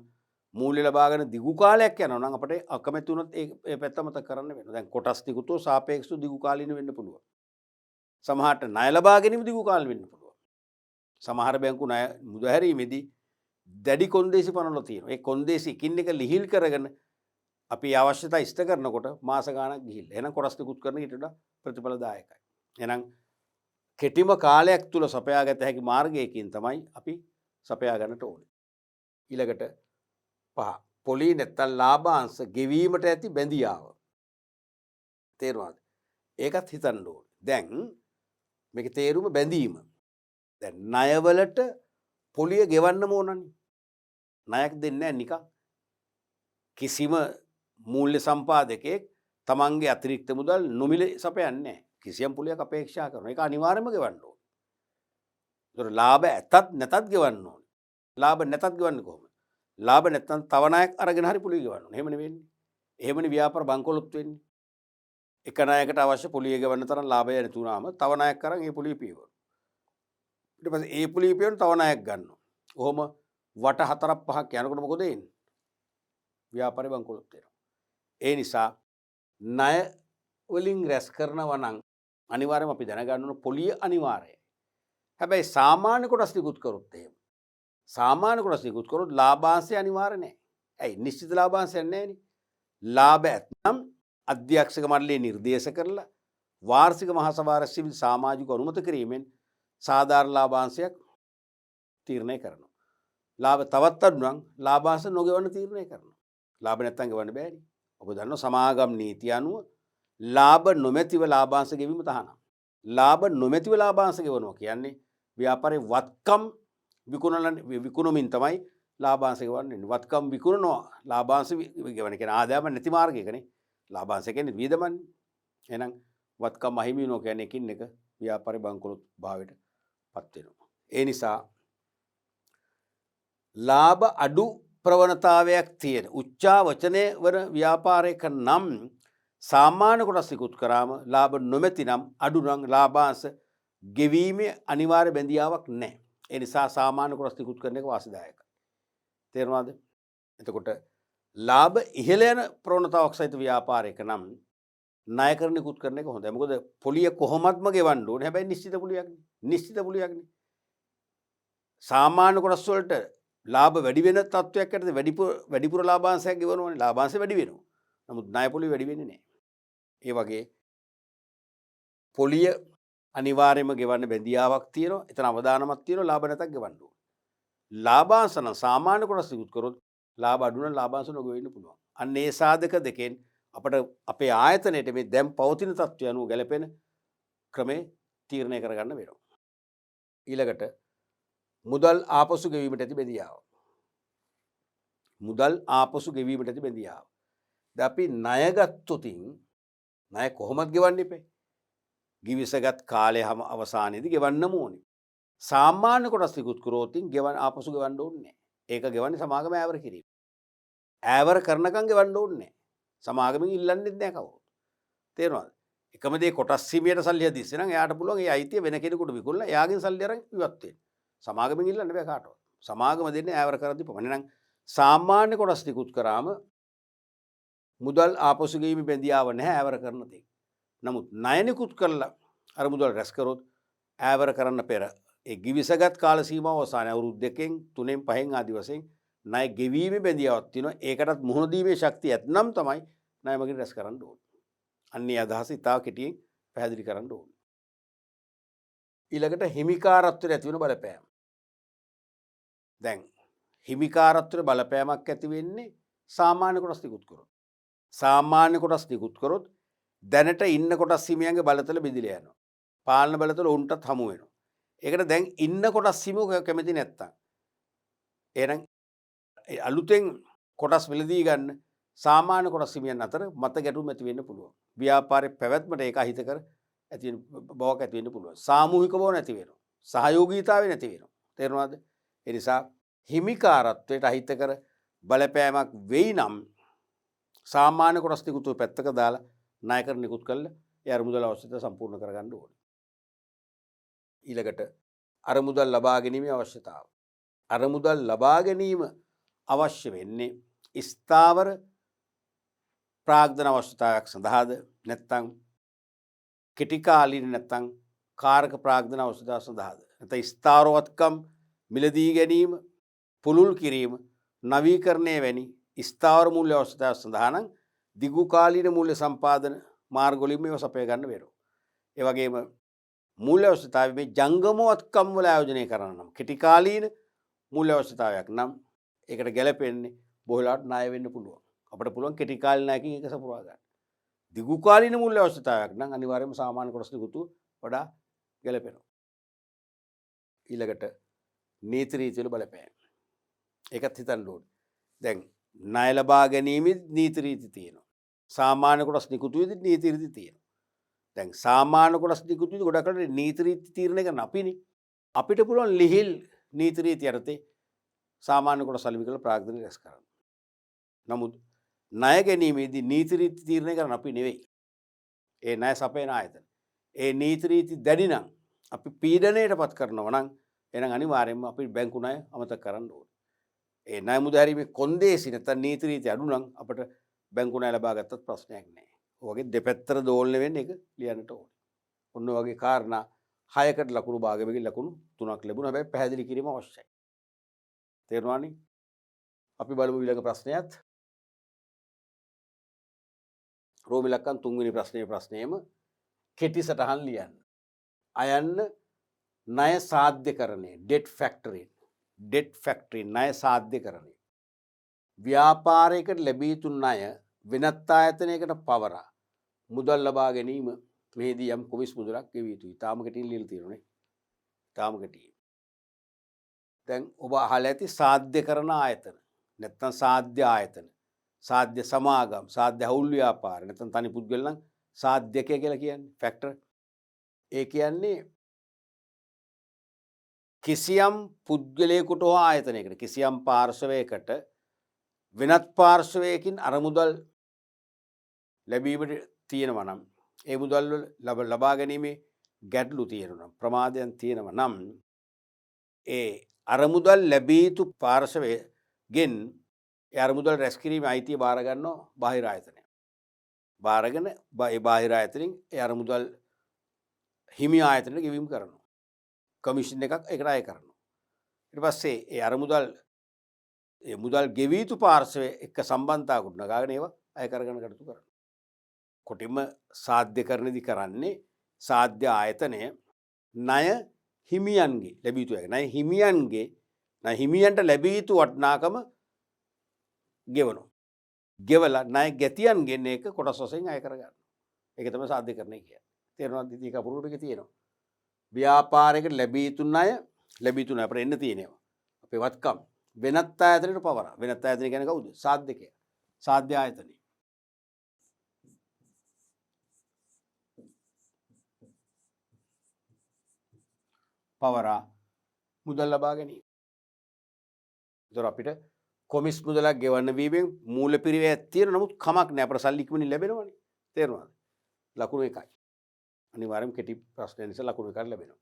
මූල්‍ය ලබාගෙන දිගු කාලයක් යනවා නම් අපිට අකමැති වුණොත් ඒ පැත්ත මතක කරන්න වෙනවා. දැන් කොටස් නිකුතෝ සාපේක්ෂව දිගු කාලින වෙන්න පුළුවන්. සමහරට ණය ලබා ගැනීම දිගු කාලින වෙන්න පුළුවන්. සමහර බැංකු ණය මුදහැරීමේදී දැඩි කොන්දේසි පනවලා තියෙනවා. ඒ කොන්දේසි එකින් එක ලිහිල් කරගෙන අපි අවශ්‍යතා ඉෂ්ට කරනකොට මාස ගාණක් ගිහිල්ලා. එහෙනම් කොටස් නිකුත් කරන ඊට වඩා ප්‍රතිඵලදායකයි. එහෙනම් කෙටිම කාලයක් තුල සපයාගත හැකි මාර්ගයකින් තමයි අපි සපයා ගන්නට ඕනේ. ඊළඟට 5 පොලී නැත්තම් ලාභාංශ ගෙවීමට ඇති බැඳියාව. තේරුණාද? ඒකත් හිතන්න ඕනේ. දැන් මේකේ තේරුම බැඳීම. දැන් ණයවලට පොලිය ගෙවන්නම ඕනනේ. ණයක් දෙන්නේ නැහැ නිකන්. කිසිම මූල්‍ය සම්පාදකයෙක් තමන්ගේ අතිරික්ත මුදල් නොමිලේ සපයන්නේ නැහැ. කිසියම් පොලියක් අපේක්ෂා කරනවා. ඒක අනිවාර්යයෙන්ම ගෙවන්න ඕනේ. ඒතර ලාභ ඇතත් නැතත් ගෙවන්න ඕනේ. ලාභ නැතත් ගෙවන්නේ කොහොමද? ලාභ නැත්නම් තව ණයක් අරගෙන හරි පොලිය ගෙවන්න ඕනේ. එහෙමනේ වෙන්නේ. එහෙමනේ ව්‍යාපාර බංකොලොත් වෙන්නේ. එක ණයකට අවශ්‍ය පොලිය ගෙවන්න තරම් ලාභය නැති වුණාම තව ණයක් අරන් ඒ පොලිය පියවනවා. ඊට පස්සේ ඒ පොලිය පියවන තව ණයක් ගන්නවා. කොහොම වට 4ක් 5ක් යනකොට මොකද වෙන්නේ? ව්‍යාපාරේ බංකොලොත් වෙනවා. ඒ නිසා ණය වලින් රැස් කරනවා නම් අනිවාර්යයෙන්ම අපි දැනගන්න ඕන පොලිය අනිවාර්යයි. හැබැයි සාමාන්‍ය කොටස් නිකුත් කරොත් එහෙම සාමාන්‍ය කොටස් නිකුත් කරොත් ලාභාංශය අනිවාර්ය නැහැ. ඇයි? නිශ්චිත ලාභාංශයක් නැහැනේ. ලාභ ඇත්නම් අධ්‍යක්ෂක මණ්ඩලය නිර්දේශ කරලා වාර්ෂික මහසභාව රැස්වීමේදී සමාජික අනුමත කිරීමෙන් සාධාරණ ලාභාංශයක් තීරණය කරනවා. ලාභ තවත් අඩු නම් ලාභාංශ නොගෙවන්න තීරණය කරනවා. ලාභ නැත්තම් ගෙවන්න බෑනේ. ඔබ දන්නවා සමාගම් නීතිය අනුව ලාභ නොමැතිව ලාභාංශ ගෙවීම තහනම්. ලාභ නොමැතිව ලාභාංශ ගෙවනවා කියන්නේ ව්‍යාපාරේ වත්කම් විකුණමින් තමයි ලාභාංශ ගෙවන්නේ. වත්කම් විකුණනවා ලාභාංශ ගෙවන කියන්නේ ආදායම නැති මාර්ගයකනේ. ලාභාංශ කියන්නේ වියදමන්නේ. එහෙනම් වත්කම් අහිමි වෙනවා කියන්නේ එකින් එක ව්‍යාපාරේ බංකොලොත් භාවයට පත් වෙනවා. ඒ නිසා ලාභ අඩු ප්‍රවණතාවයක් තියෙන උච්චා වචනය වන ව්‍යාපාරයක නම් සාමාන්‍ය කොටස් නිකුත් කරාම ලාභ නොමැති නම් අඩු නම් ලාභාංශ ගෙවීමේ අනිවාර්ය බැඳියාවක් නැහැ. ඒ නිසා සාමාන්‍ය කොටස් නිකුත් කරන එක වාසිදායකයි. තේරුණාද? එතකොට ලාභ ඉහළ යන ප්‍රවණතාවක් සහිත ව්‍යාපාරයක නම් ණයකර නිකුත් කරන එක හොඳයි. මොකද පොලිය කොහොමත්ම ගෙවන්න ඕනේ. හැබැයි නිශ්චිත පොලියක්නේ. නිශ්චිත පොලියක්නේ. සාමාන්‍ය කොටස් වලට ලාභ වැඩි වෙන තත්ත්වයක් ඇතිද වැඩිපුර ලාභාංශයක් ගෙවනවනේ. ලාභාංශය වැඩි වෙනවා. නමුත් ණය පොලිය වැඩි වෙන්නේ නැහැ. ඒ වගේ පොලිය අනිවාර්යයෙන්ම ගෙවන්න බැඳියාවක් තියෙනවා. එතන අවදානමක් තියෙනවා. ලාභ නැතක් ගෙවන්න ඕනේ. ලාභාංශ නම් සාමාන්‍ය කොටස් නිකුත් කරොත් ලාභ අඩු නම් ලාභාංශ නොගෙවෙන්න පුළුවන්. අන්න ඒ සාධක දෙකෙන් අපට අපේ ආයතනයේ මේ දැන් පවතින තත්ත්වය අනුව ගැලපෙන ක්‍රමේ තීරණය කරගන්න වෙනවා. ඊළඟට මුදල් ආපසු ගෙවීමට ඇති බැඳියාව. මුදල් ආපසු ගෙවීමට ඇති බැඳියාව. දැන් අපි ණය ගත්තොතින් ණය කොහොමද ගෙවන්න ඉපේ? ගිවිසගත් කාලය අවසානයේදී ගෙවන්නම ඕනේ. සාමාන්‍ය කොටස් නිකුත් කරෝතින් ගෙවන්න ආපසු ගෙවන්න ඕනේ නැහැ. ඒක ගෙවන්නේ සමාගම ඈවර කිරීම. ඈවර කරනකම් ගෙවන්න ඕනේ නැහැ. සමාගමෙන් ඉල්ලන්නෙත් නැහැ කවුරුත්. තේරෙනවද? එකම දේ කොටස් සීමියට සල්ලි හදිස්සේ නම් එයාට පුළුවන් ඒ අයිතිය වෙන කෙනෙකුට විකුණලා එයාගෙන් සල්ලි අරන් ඉවත් වෙන්න. සමාගමෙන් ඉල්ලන්න බෑ කාටවත්. සමාගම දෙන්නේ ඈවර කරද්දී පමණයි. නම් සාමාන්‍ය කොටස් නිකුත් කරාම මුදල් ආපසු ගෙවීම බැඳියාව නැහැ ඈවර කරන තේ. නමුත් ණය නිකුත් කරලා අර මුදල් රැස් කරොත් ඈවර කරන්න පෙර ඒ ගිවිසගත් කාල සීමාව අවසානයේ අවුරුදු 2කින් 3න් 5න් ආදි වශයෙන් ණය ගෙවීමේ බැඳියාවක් තියෙනවා. ඒකටත් මුහුණ දීමේ ශක්තිය ඇතනම් තමයි ණය මගින් රැස් කරන්න ඕනේ. අන්නේ අදහස ඉතාල කෙටියෙන් පැහැදිලි කරන්න ඕනේ. ඊළඟට හිමිකාරත්වයට ඇති වෙන බලපෑම. දැන් හිමිකාරත්වයට බලපෑමක් ඇති වෙන්නේ සාමාන්‍ය කොටස් නිකුත් කරොත්. සාමාන්‍ය කොටස් නිකුත් කරොත් දැනට ඉන්න කොටස් හිමියන්ගේ බලතල බෙදිලා යනවා. පාලන බලතල උන්ටත් හමු වෙනවා. ඒකට දැන් ඉන්න කොටස් හිමියෝ කැමති නැත්තම් එහෙනම් අලුතෙන් කොටස් වෙලදී ගන්න සාමාන්‍ය කොටස් හිමියන් අතර මත ගැටුම් ඇති වෙන්න පුළුවන්. ව්‍යාපාරයේ පැවැත්මට ඒක අහිතකර ඇති වෙන බවක් ඇති වෙන්න පුළුවන්. සාමූහික බව නැති වෙනවා. සහයෝගීතාවය නැති වෙනවා. තේරුණාද? ඒ නිසා හිමිකාරත්වයට අහිතකර බලපෑමක් වෙයි නම් සාමාන්‍ය කොටස් නිකුත් පැත්තක දාලා ණයකර නිකුත් කළා ඒ අරමුදල් අවශ්‍යතාව සම්පූර්ණ කරගන්න ඕනේ. ඊළඟට අරමුදල් ලබා ගැනීමේ අවශ්‍යතාව. අරමුදල් ලබා ගැනීම අවශ්‍ය වෙන්නේ ස්ථාවර ප්‍රාග්ධන අවශ්‍යතාවයක් සඳහාද නැත්නම් කෙටි කාලීන නැත්නම් කාරක ප්‍රාග්ධන අවශ්‍යතාව සඳහාද? නැත්නම් ස්ථාවරවත්කම් මිලදී ගැනීම, පුළුල් කිරීම, නවීකරණය වැනි ස්ථාවර මූල්‍ය අවශ්‍යතාව සඳහා නම් දිගු කාලීන මූල්‍ය සම්පාදන මාර්ග වලින් මේව සපය ගන්න වෙනවා. ඒ වගේම මූල්‍ය අවශ්‍යතාවය මේ ජංගමවත්කම් වල ආයෝජනය කරන නම් කෙටි කාලීන මූල්‍ය අවශ්‍යතාවයක් නම් ඒකට ගැලපෙන්නේ බොහෝලාට ණය වෙන්න පුළුවන්. අපිට පුළුවන් කෙටි කාලීන ණයකින් ඒක සපුරා ගන්න. දිගු කාලීන මූල්‍ය අවශ්‍යතාවයක් නම් අනිවාර්යයෙන්ම සාමාන්‍ය කොටස් නිකුතු වඩා ගැලපෙනවා. ඊළඟට නීති රීති වල බලපෑම. ඒකත් හිතන්න ඕනේ. දැන් ණය ලබා ගැනීමේ නීති රීති තියෙනවා. සාමාන්‍ය කොටස් නිකුතුවේදී නීති රීති තියෙනවා. දැන් සාමාන්‍ය කොටස් නිකුතුවේදී ගොඩක් අය නීති රීති තීරණය කරන අපිනේ. අපිට පුළුවන් ලිහිල් නීති රීති යටතේ සාමාන්‍ය කොටස් අලෙවි කරලා ප්‍රාග්ධන රැස් කරන්න. නමුත් ණය ගැනීමේදී නීති රීති තීරණය කරන අපි නෙවෙයි. ඒ ණය සපයන ආයතන. ඒ නීති රීති දැඩි නම් අපි පීඩණයටපත් කරනවා නම් එහෙනම් අනිවාර්යයෙන්ම අපි බැංකු ණය අමතක කරන්න ඕනේ. ඒ ණය මුදහැරීමේ කොන්දේසි නැත්නම් නීති රීති අඩු නම් අපිට බැංකු ණය ලබා ගත්තත් ප්‍රශ්නයක් නැහැ. ඔයගේ දෙපැත්තට දෝලණය වෙන්නේ ඒක ලියන්නට ඕනේ. ඔන්න ඔයගේ කාරණා 6කට ලකුණු භාගයකින් ලකුණු 3ක් ලැබුණා. හැබැයි පැහැදිලි කිරීම අවශ්‍යයි. තේරුණානේ? අපි බලමු ඊළඟ ප්‍රශ්නයත්. රෝම ඉලක්කම් 3 වෙනි ප්‍රශ්නයේම කෙටි සටහන් ලියන්න. අයන්න ණය සාධ්‍යකරණය ඩෙට් ෆැක්ටරි ණය සාධ්‍යකරණය. ව්‍යාපාරයකට ලැබිය යුතු ණය වෙනත් ආයතනයකට පවරා මුදල් ලබා ගැනීම මෙහිදී යම් කොමිස් මුදලක් ගෙවිය යුතුයි. තාම කෙටියෙන් ලියලා තියෙනනේ. තාම කෙටියෙන්. දැන් ඔබ අහලා ඇති සාධ්‍ය කරන ආයතන නැත්නම් සාධ්‍ය ආයතන සාධ්‍ය සමාගම් සාධ්‍ය හවුල් ව්‍යාපාර නැත්නම් තනි පුද්ගල නම් සාධ්‍යකය කියලා කියන්නේ ෆැක්ටර්. ඒ කියන්නේ කිසියම් පුද්ගලයෙකුට හෝ ආයතනයකට කිසියම් පාර්ශවයකට වෙනත් පාර්ශවයකින් අරමුදල් ලැබීමට තියෙනවා නම් ඒ මුදල් ලබා ගැනීමේ ගැටලු තියෙනවා නම් ප්‍රමාදයන් තියෙනවා නම් ඒ අරමුදල් ලැබිය යුතු පාර්ශවයෙන් ඒ අරමුදල් රැස් කිරීමේ අයිතිය බාර ගන්නවා බාහිර ආයතනය. බාරගෙන ඒ බාහිර ආයතනෙන් ඒ අරමුදල් හිමි ආයතනයට ගෙවීම කරනවා. කමිෂන් එකක් ඒකට අය කරනවා. ඊට පස්සේ ඒ අරමුදල් ඒ මුදල් ගෙවිය යුතු පාර්ශවය එක්ක සම්බන්ධතාව ගොඩනගාගෙන ඒවා අය කරගෙන කටයුතු කරනවා. කොටින්ම සාධ්‍යකරණදී කරන්නේ සාධ්‍ය ආයතනය ණය හිමියන්ගේ ලැබිය යුතු ණය හිමියන්ට ලැබිය යුතු වටිනාකම ගෙවනවා. ගෙවලා ණය ගැතියන්ගෙන් ඒක කොටස් වශයෙන් අය කරගන්නවා. ඒක තමයි සාධ්‍යකරණය කියන්නේ. තේරෙනවද? ඉතින් ඒක අපුරුවට එක තියෙනවා. ව්‍යාපාරයකට ලැබිය යුතු ණය අපිට එන්න තියෙනවා. අපේ වත්කම් වෙනත් ආයතනයකට පවරා. වෙනත් ආයතනය කියන්නේ කවුද? සාධ්‍යකය. සාධ්‍ය ආයතනය. පවරා මුදල් ලබා ගැනීම. ඒතර අපිට කොමිස් මුදලක් ගෙවන්න වීමෙන් මූල පිරිවැයක් තියෙන නමුත් කමක් නැහැ අපට සල්ලි ඉක්මනින් ලැබෙනවනේ. තේරුණාද? ලකුණු 1යි. අනිවාර්යයෙන්ම කෙටි ප්‍රශ්න නිසා ලකුණු 1ක් ලැබෙනවා.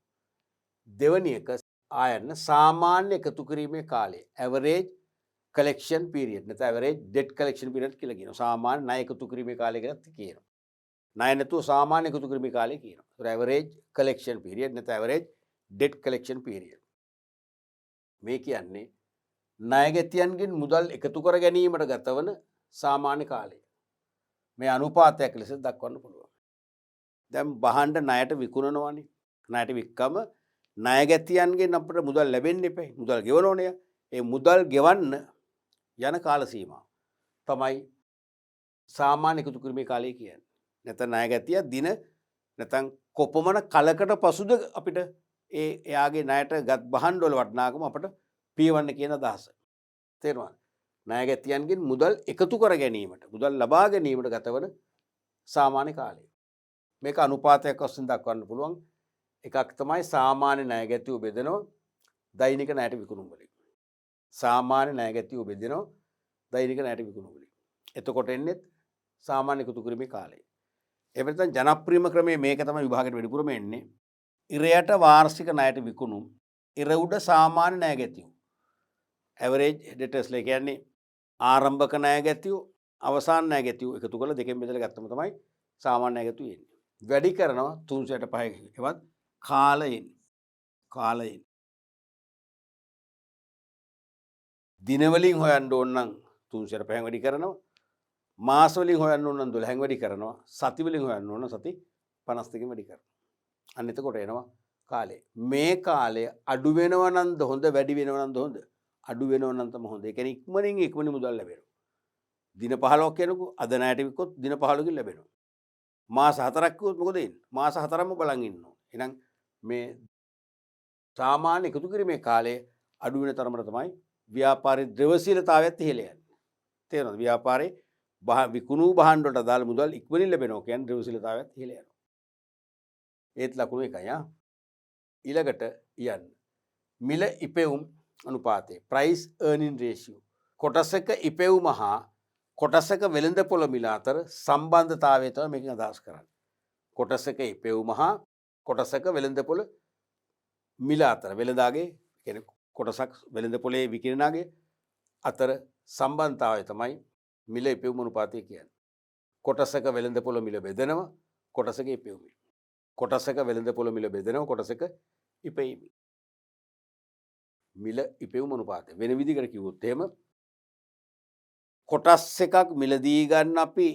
දෙවැනි එක ආයන්න සාමාන්‍ය එකතු කිරීමේ කාලය average collection period නැත්නම් average debt collection period කියලා කියනවා. සාමාන්‍ය ණය එකතු කිරීමේ කාලය කියලාත් කියනවා. ණය නැතුව සාමාන්‍ය එකතු කිරීමේ කාලය කියනවා. ඒතර average collection period නැත්නම් average debt collection period. මේ කියන්නේ ණයගැතියන්ගෙන් මුදල් එකතු කර ගැනීමට ගතවන සාමාන්‍ය කාලය. මේ අනුපාතයක් ලෙස දක්වන්න පුළුවන්. දැන් බහඬ ණයට විකුණනවානේ. ණයට වික්කම ණයගැතියන්ගෙන් අපිට මුදල් ලැබෙන්න එපේ. මුදල් ගෙවනෝනේ. ඒ මුදල් ගෙවන්න යන කාල සීමාව තමයි සාමාන්‍ය එකතු කිරීමේ කාලය කියන්නේ. නැත්නම් ණයගැතිය දින නැත්නම් කොපමණ කලකට පසුද අපිට එයාගේ ණයට ගත් බහඬ වල වටිනාකම අපිට පියවන්න කියන අදහස. තේරුණාද? ණයගැතියන්ගෙන් මුදල් එකතු කර ගැනීමට මුදල් ලබා ගැනීමට ගතවන සාමාන්‍ය කාලය. මේක අනුපාතයක් වශයෙන් දක්වන්න පුළුවන්. එකක් තමයි සාමාන්‍ය ණයගැතිව බෙදෙනවා දෛනික ණයට විකුණුම් වලින්. සාමාන්‍ය ණයගැතිව බෙදෙනවා දෛනික ණයට විකුණුම් වලින්. එතකොට එන්නේ සාමාන්‍ය එකතු කිරීමේ කාලය. එහෙම නැත්නම් ජනප්‍රියම ක්‍රමය මේක තමයි විභාගයට වැඩිපුරම එන්නේ. ඉරයට වාර්ෂික ණයට විකුණුම් ඉර උඩ සාමාන්‍ය ණයගැතිව. ඇවරේජ් ඩෙටර්ස් ලා කියන්නේ ආරම්භක ණයගැතිව අවසාන ණයගැතිව එකතු කරලා දෙකෙන් බෙදලා ගත්තම තමයි සාමාන්‍ය ණයගැතිව එන්නේ. වැඩි කරනවා 365 එවත් කාලයෙන් දින වලින් හොයන්න ඕන නම් 365 වැඩි කරනවා. මාස වලින් හොයන්න ඕන නම් 12න් වැඩි කරනවා. සති වලින් හොයන්න ඕන සති 52කින් වැඩි කරනවා. අන්න එතකොට එනවා කාලය. මේ කාලය අඩු වෙනව නන්ද හොඳ වැඩි වෙනව නන්ද හොඳ? අඩු වෙනව නම් තමයි හොඳ. ඒ කියන්නේ ඉක්මනින් මුදල් ලැබෙනවා. දින 15ක් කියනකො අද ණයට වික්කොත් දින 15කින් ලැබෙනවා. මාස 4ක් කිව්වොත් මොකද වෙන්නේ? මාස 4ක්ම බලන් ඉන්න ඕනේ. එහෙනම් මේ සාමාන්‍ය එකතු කිරීමේ කාලය අඩු වෙන තරමට තමයි ව්‍යාපාරයේ ද්‍රවශීලතාවයත් ඉහළ යන්නේ. තේරෙනවද? ව්‍යාපාරයේ විකුණු භාණ්ඩ වලට අදාළ මුදල් ඉක්මනින් ලැබෙනවා කියන්නේ ද්‍රවශීලතාවයත් ඉහළ යනවා. ඒත් ලකුණු 1යි. ඊළඟට යන්න. මිල ඉපෙවුම් අනුපාතය price earning ratio. කොටසක ඉපෙවුම හා කොටසක වෙළඳපොළ මිල අතර සම්බන්ධතාවය තමයි මේකෙන් අදහස් කරන්නේ. කොටසක ඉපෙවුම හා කොටසක වෙළඳපොළ මිල අතර වෙළඳාගේ කියන්නේ කොටසක් වෙළඳපොලේ විකිණනාගේ අතර සම්බන්ධතාවය තමයි මිල ඉපෙවුම අනුපාතය කියන්නේ. කොටසක වෙළඳපොළ මිල බෙදෙනවා කොටසක ඉපෙවුම. කොටසක වෙළඳපොළ මිල බෙදෙනවා කොටසක ඉපෙවීම. මිල ඉපෙවුම අනුපාතය වෙන විදිහකට කිව්වොත් එහෙම කොටස් එකක් මිලදී ගන්න අපි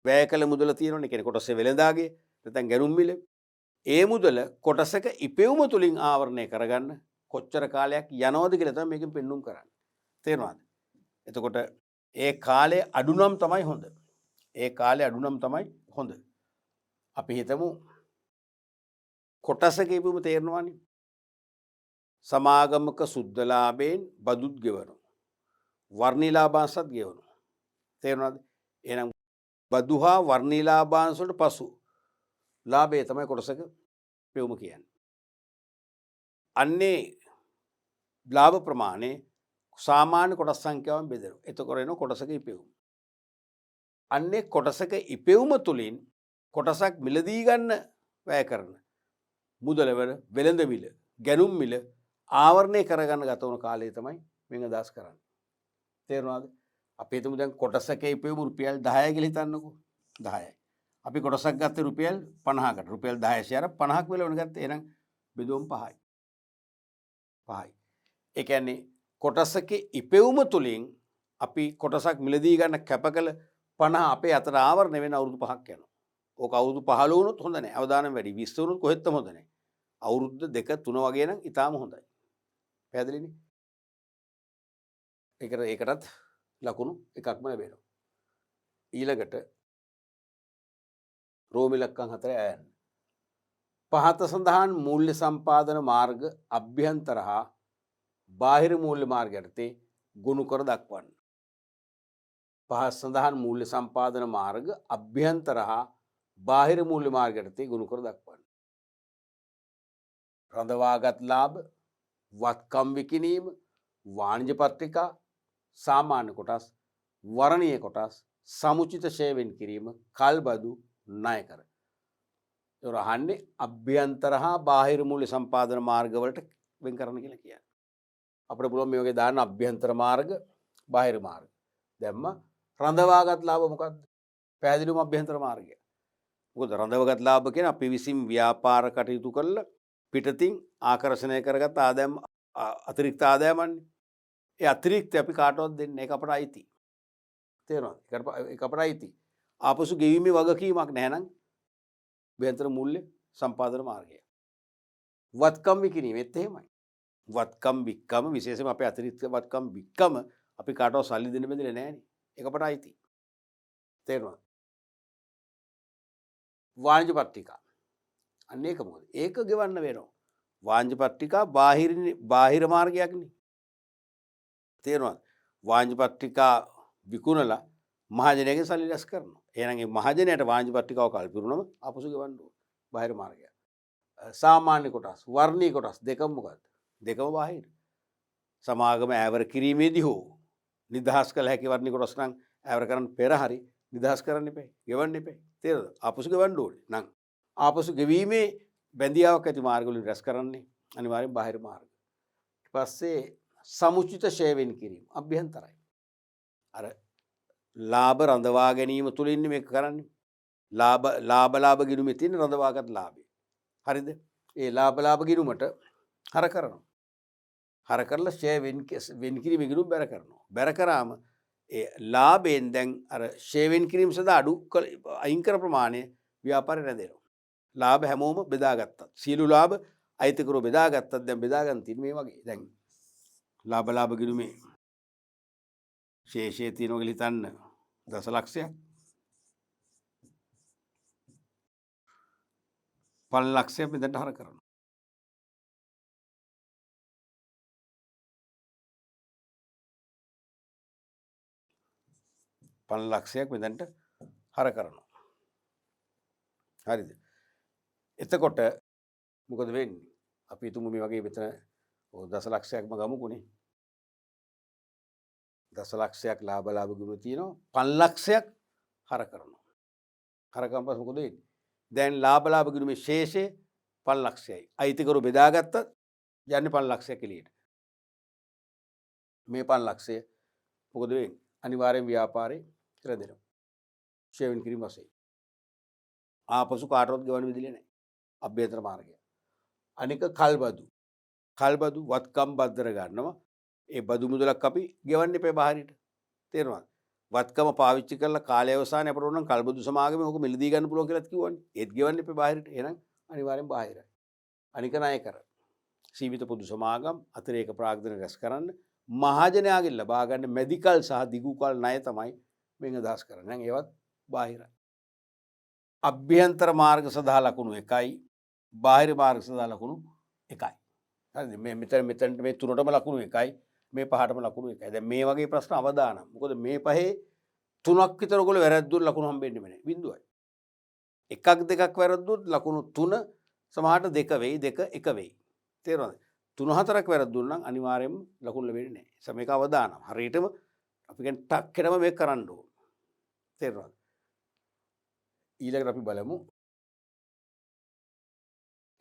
වැය කළ මුදල තියෙනවනේ. කියන්නේ කොටසේ වෙළඳාගේ නැත්නම් ගැනුම් මිල. ඒ මුදල කොටසක ඉපෙවුම තුලින් ආවරණය කරගන්න කොච්චර කාලයක් යනවද කියලා තමයි මේකෙන් පෙන්눔 කරන්නේ. තේරෙනවද? එතකොට ඒ කාලේ අඩු නම් තමයි හොඳ. ඒ කාලේ අඩු නම් තමයි හොඳ. අපි හිතමු කොටසක ඉපෙවුම තේරෙනවනේ. සමාගමක සුද්ධලාභයෙන් බදුත් ගෙවනවා. වර්ණීලාභාංශත් ගෙවනවා. තේරෙනවද? එහෙනම් බදු හා වර්ණීලාභාංශ වලට පසු ලාභය තමයි කොටසක පෙවුම කියන්නේ. අන්නේ ලාභ ප්‍රමාණය සාමාන්‍ය කොටස් සංඛ්‍යාවෙන් බෙදෙනවා. එතකොට එන කොටසක ඉපෙවුම. අන්නේ කොටසක ඉපෙවුම තුලින් කොටසක් මිලදී ගන්න වැය කරන මුදල වල වෙළඳ මිල, ගැනුම් මිල ආවරණය කරගන්න ගත වුණ කාලය තමයි මෙන් අදහස් කරන්නේ. තේරුණාද? අපි හිතමු දැන් කොටසක ඉපෙවුම රුපියල් 10යි කියලා හිතන්නකෝ. 10යි. අපි කොටසක් ගත්තේ රුපියල් 50කට. රුපියල් 10 ෂෙයාර 50ක් වෙලවන ගත්තේ. එහෙනම් බෙදුවම 5යි. 5යි. ඒ කියන්නේ කොටසක ඉපෙවුම තුලින් අපි කොටසක් මිලදී ගන්න කැපකල 50 අපේ අතට ආවරණය වෙන අවුරුදු 5ක් යනවා. ඕක අවුරුදු 15 වුණොත් හොඳ නැහැ. අවදානම් වැඩි. 20 වුණොත් කොහෙත්ම හොඳ නැහැ. අවුරුද්ද 2 3 වගේ නම් ඊටාම හොඳයි. පැහැදිලිනේ? ඒකටත් ලකුණු එකක්ම ලැබෙනවා. ඊළඟට රෝම ඉලක්කම් 4 ඈන්. පහත සඳහන් මූල්‍ය සම්පාදන මාර්ග අභ්‍යන්තර හා බාහිර මූල්‍ය මාර්ග යටතේ ගොනු කර දක්වන්න. පහත සඳහන් මූල්‍ය සම්පාදන මාර්ග අභ්‍යන්තර හා බාහිර මූල්‍ය මාර්ග යටතේ ගොනු කර දක්වන්න. රඳවාගත් ලාභ, වත්කම් විකිණීම, වාණිජ පත්‍රිකා, සාමාන්‍ය කොටස්, වරණීය කොටස්, සමුචිත ෂෙයා කිරීම, කල්බදු, ණය කර. ඒක අහන්නේ අභ්‍යන්තර හා බාහිර මූල්‍ය සම්පාදන මාර්ග වලට වෙන් කරන්න කියලා කියන්නේ. අපිට පුළුවන් මේ වගේ දාන්න අභ්‍යන්තර මාර්ග, බාහිර මාර්ග. දැම්ම රඳවාගත් ලාභ මොකක්ද? පැහැදිලිවම අභ්‍යන්තර මාර්ගය. මොකද රඳවගත් ලාභ කියන අපි විසින් ව්‍යාපාර කටයුතු කරලා පිටතින් ආකර්ෂණය කරගත් ආදායම් අතිරික්ත ආදායමන්නේ. ඒ අතිරික්ත අපි කාටවත් දෙන්නේ ඒක අපට අයිති. තේරෙනවද? ඒක අපට අයිති. ආපසු ගෙවීමේ වගකීමක් නැහැ නම් අභ්‍යන්තර මූල්‍ය සම්පාදන මාර්ගය. වත්කම් විකිණීමෙත් එහෙමයි. වත්කම් වික්කම විශේෂයෙන්ම අපේ අතිරික්ත වත්කම් වික්කම අපි කාටවත් සල්ලි දෙන්න බැඳිලා නැහැ නේ. ඒක අපට අයිති. තේරෙනවද? වාණිජ පත්‍රිකා. අන්න ඒක මොකද? ඒක ගෙවන්න වෙනවා. වාණිජ පත්‍රිකා බාහිර මාර්ගයක්නේ. තේරෙනවද? වාණිජ පත්‍රිකා විකුණලා මහජනයාගෙන් සල්ලි රැස් කරනවා. එහෙනම් මේ මහජනයාට වාණිජ පත්‍රිකාව කල්පිරුනම අපසු ගෙවන්න ඕන. බාහිර මාර්ගය. සාමාන්‍ය කොටස්, වර්ණීය කොටස් දෙකම මොකද්ද? දෙකම බාහිර. සමාගම ඈවර කිරීමේදී හෝ නිදහස් කළ හැකි වර්ණීය කොටස් නම් ඈවර කරන්න පෙර හරි නිදහස් කරන්න එපා. ගෙවන්න එපා. තේරෙනවද? අපසු ගෙවන්න ඕනේ. නම් ආපසු ගෙවීමේ බැඳියාවක් ඇති මාර්ග වලින් රැස් කරන්නේ අනිවාර්යෙන් බාහිර මාර්ග. ඊට පස්සේ සමුචිත ෂෙයා කිරීම අභ්‍යන්තරයි. අර ලාභ රඳවා ගැනීම තුලින් මේක කරන්නේ. ලාභ ගිණුමේ තියෙන රඳවාගත් ලාභය. හරිද? ඒ ලාභ ගිණුමට හර කරනවා. හර කරලා ෂෙයා වෙන් කිරීම ගිණුම බැර කරනවා. බැර කරාම ඒ ලාභයෙන් දැන් අර ෂෙයා වෙන් කිරීම සඳහා අයින් කර ප්‍රමාණය ව්‍යාපාරේ රැඳෙනවා. ලාභ හැමෝම බෙදාගත්තත් සියලු ලාභ අයිතිකරව බෙදාගත්තත් දැන් බෙදා ගන්න තියෙන්නේ මේ වගේ. දැන් ලාභ ගිණුමේ ශේෂයේ තියෙනවා කියලා හිතන්න දසලක්ෂයක් 5 ලක්ෂයක් මෙතනට හර කරනවා. ලක්ෂයක් මෙතනට හර කරනවා. හරිද? එතකොට මොකද වෙන්නේ? අපි හිතමු මේ වගේ මෙතන දසලක්ෂයක්ම ගමුකුනේ. දසලක්ෂයක් ලාභ ගුණ තියෙනවා. 5 ලක්ෂයක් හර කරනවා. හර කරන පස්සේ මොකද වෙන්නේ? දැන් ලාභ ගුණේ ශේෂය 5 ලක්ෂයයි. අයිතිකරු බෙදාගත්තත් යන්නේ 5 ලක්ෂයක් එළියට. මේ 5 ලක්ෂය මොකද වෙන්නේ? අනිවාර්යෙන් ව්‍යාපාරේ රැඳෙනවා. ෂෙයා වෙන් කිරීම වශයෙන්. ආපසු කාටවත් ගෙවන්න විදිහේ නැහැ. අභ්‍යන්තර මාර්ගය. අනික කල්බදු. කල්බදු වත්කම් බද්දර ගන්නවා. ඒ බදු මුදලක් අපි ගෙවන්න එපා බාහිරට. තේරෙනවද? වත්කම පාවිච්චි කරලා කාලය අවසානයේ අපට ඕන නම් කල්බදු සමාගමේ ඕක මිලදී ගන්න පුළුවන් කියලාත් කිව්වනේ. ඒත් ගෙවන්න එපා බාහිරට. එහෙනම් අනිවාර්යෙන් බාහිරයි. අනික ණය කර. සීමිත පොදු සමාගම් අතිරේක ප්‍රාග්ධන රැස් කරන්න මහජනයාගෙන් ලබා ගන්න මෙඩිකල් සහ දිගුකල් ණය තමයි මෙන් අදහස් කරන්නේ. නම් ඒවත් බාහිරයි. අභ්‍යන්තර මාර්ග සඳහා ලකුණු 1යි බාහිර මාර්ග සඳහා ලකුණු 1යි. හරිද? මේ මෙතන මේ තුනටම ලකුණු 1යි මේ පහටම ලකුණු 1යි. දැන් මේ වගේ ප්‍රශ්න අවදානම්. මොකද මේ පහේ තුනක් විතර ඔයගොල්ලෝ වැරද්දුවොත් ලකුණු හම්බෙන්නේ නැහැ. බිඳුවයි. එකක් දෙකක් වැරද්දුවොත් ලකුණු 3 සමහරට 2 වෙයි 2 1 වෙයි. තේරුණාද? 3 4ක් වැරද්දුවොත් නම් අනිවාර්යයෙන්ම ලකුණු ලැබෙන්නේ නැහැ. ඒ මේක අවදානම්. හරියටම අපි කියන්නේ ටක් කරම මේක කරන්න ඕන. තේරුණාද? ඊළඟට අපි බලමු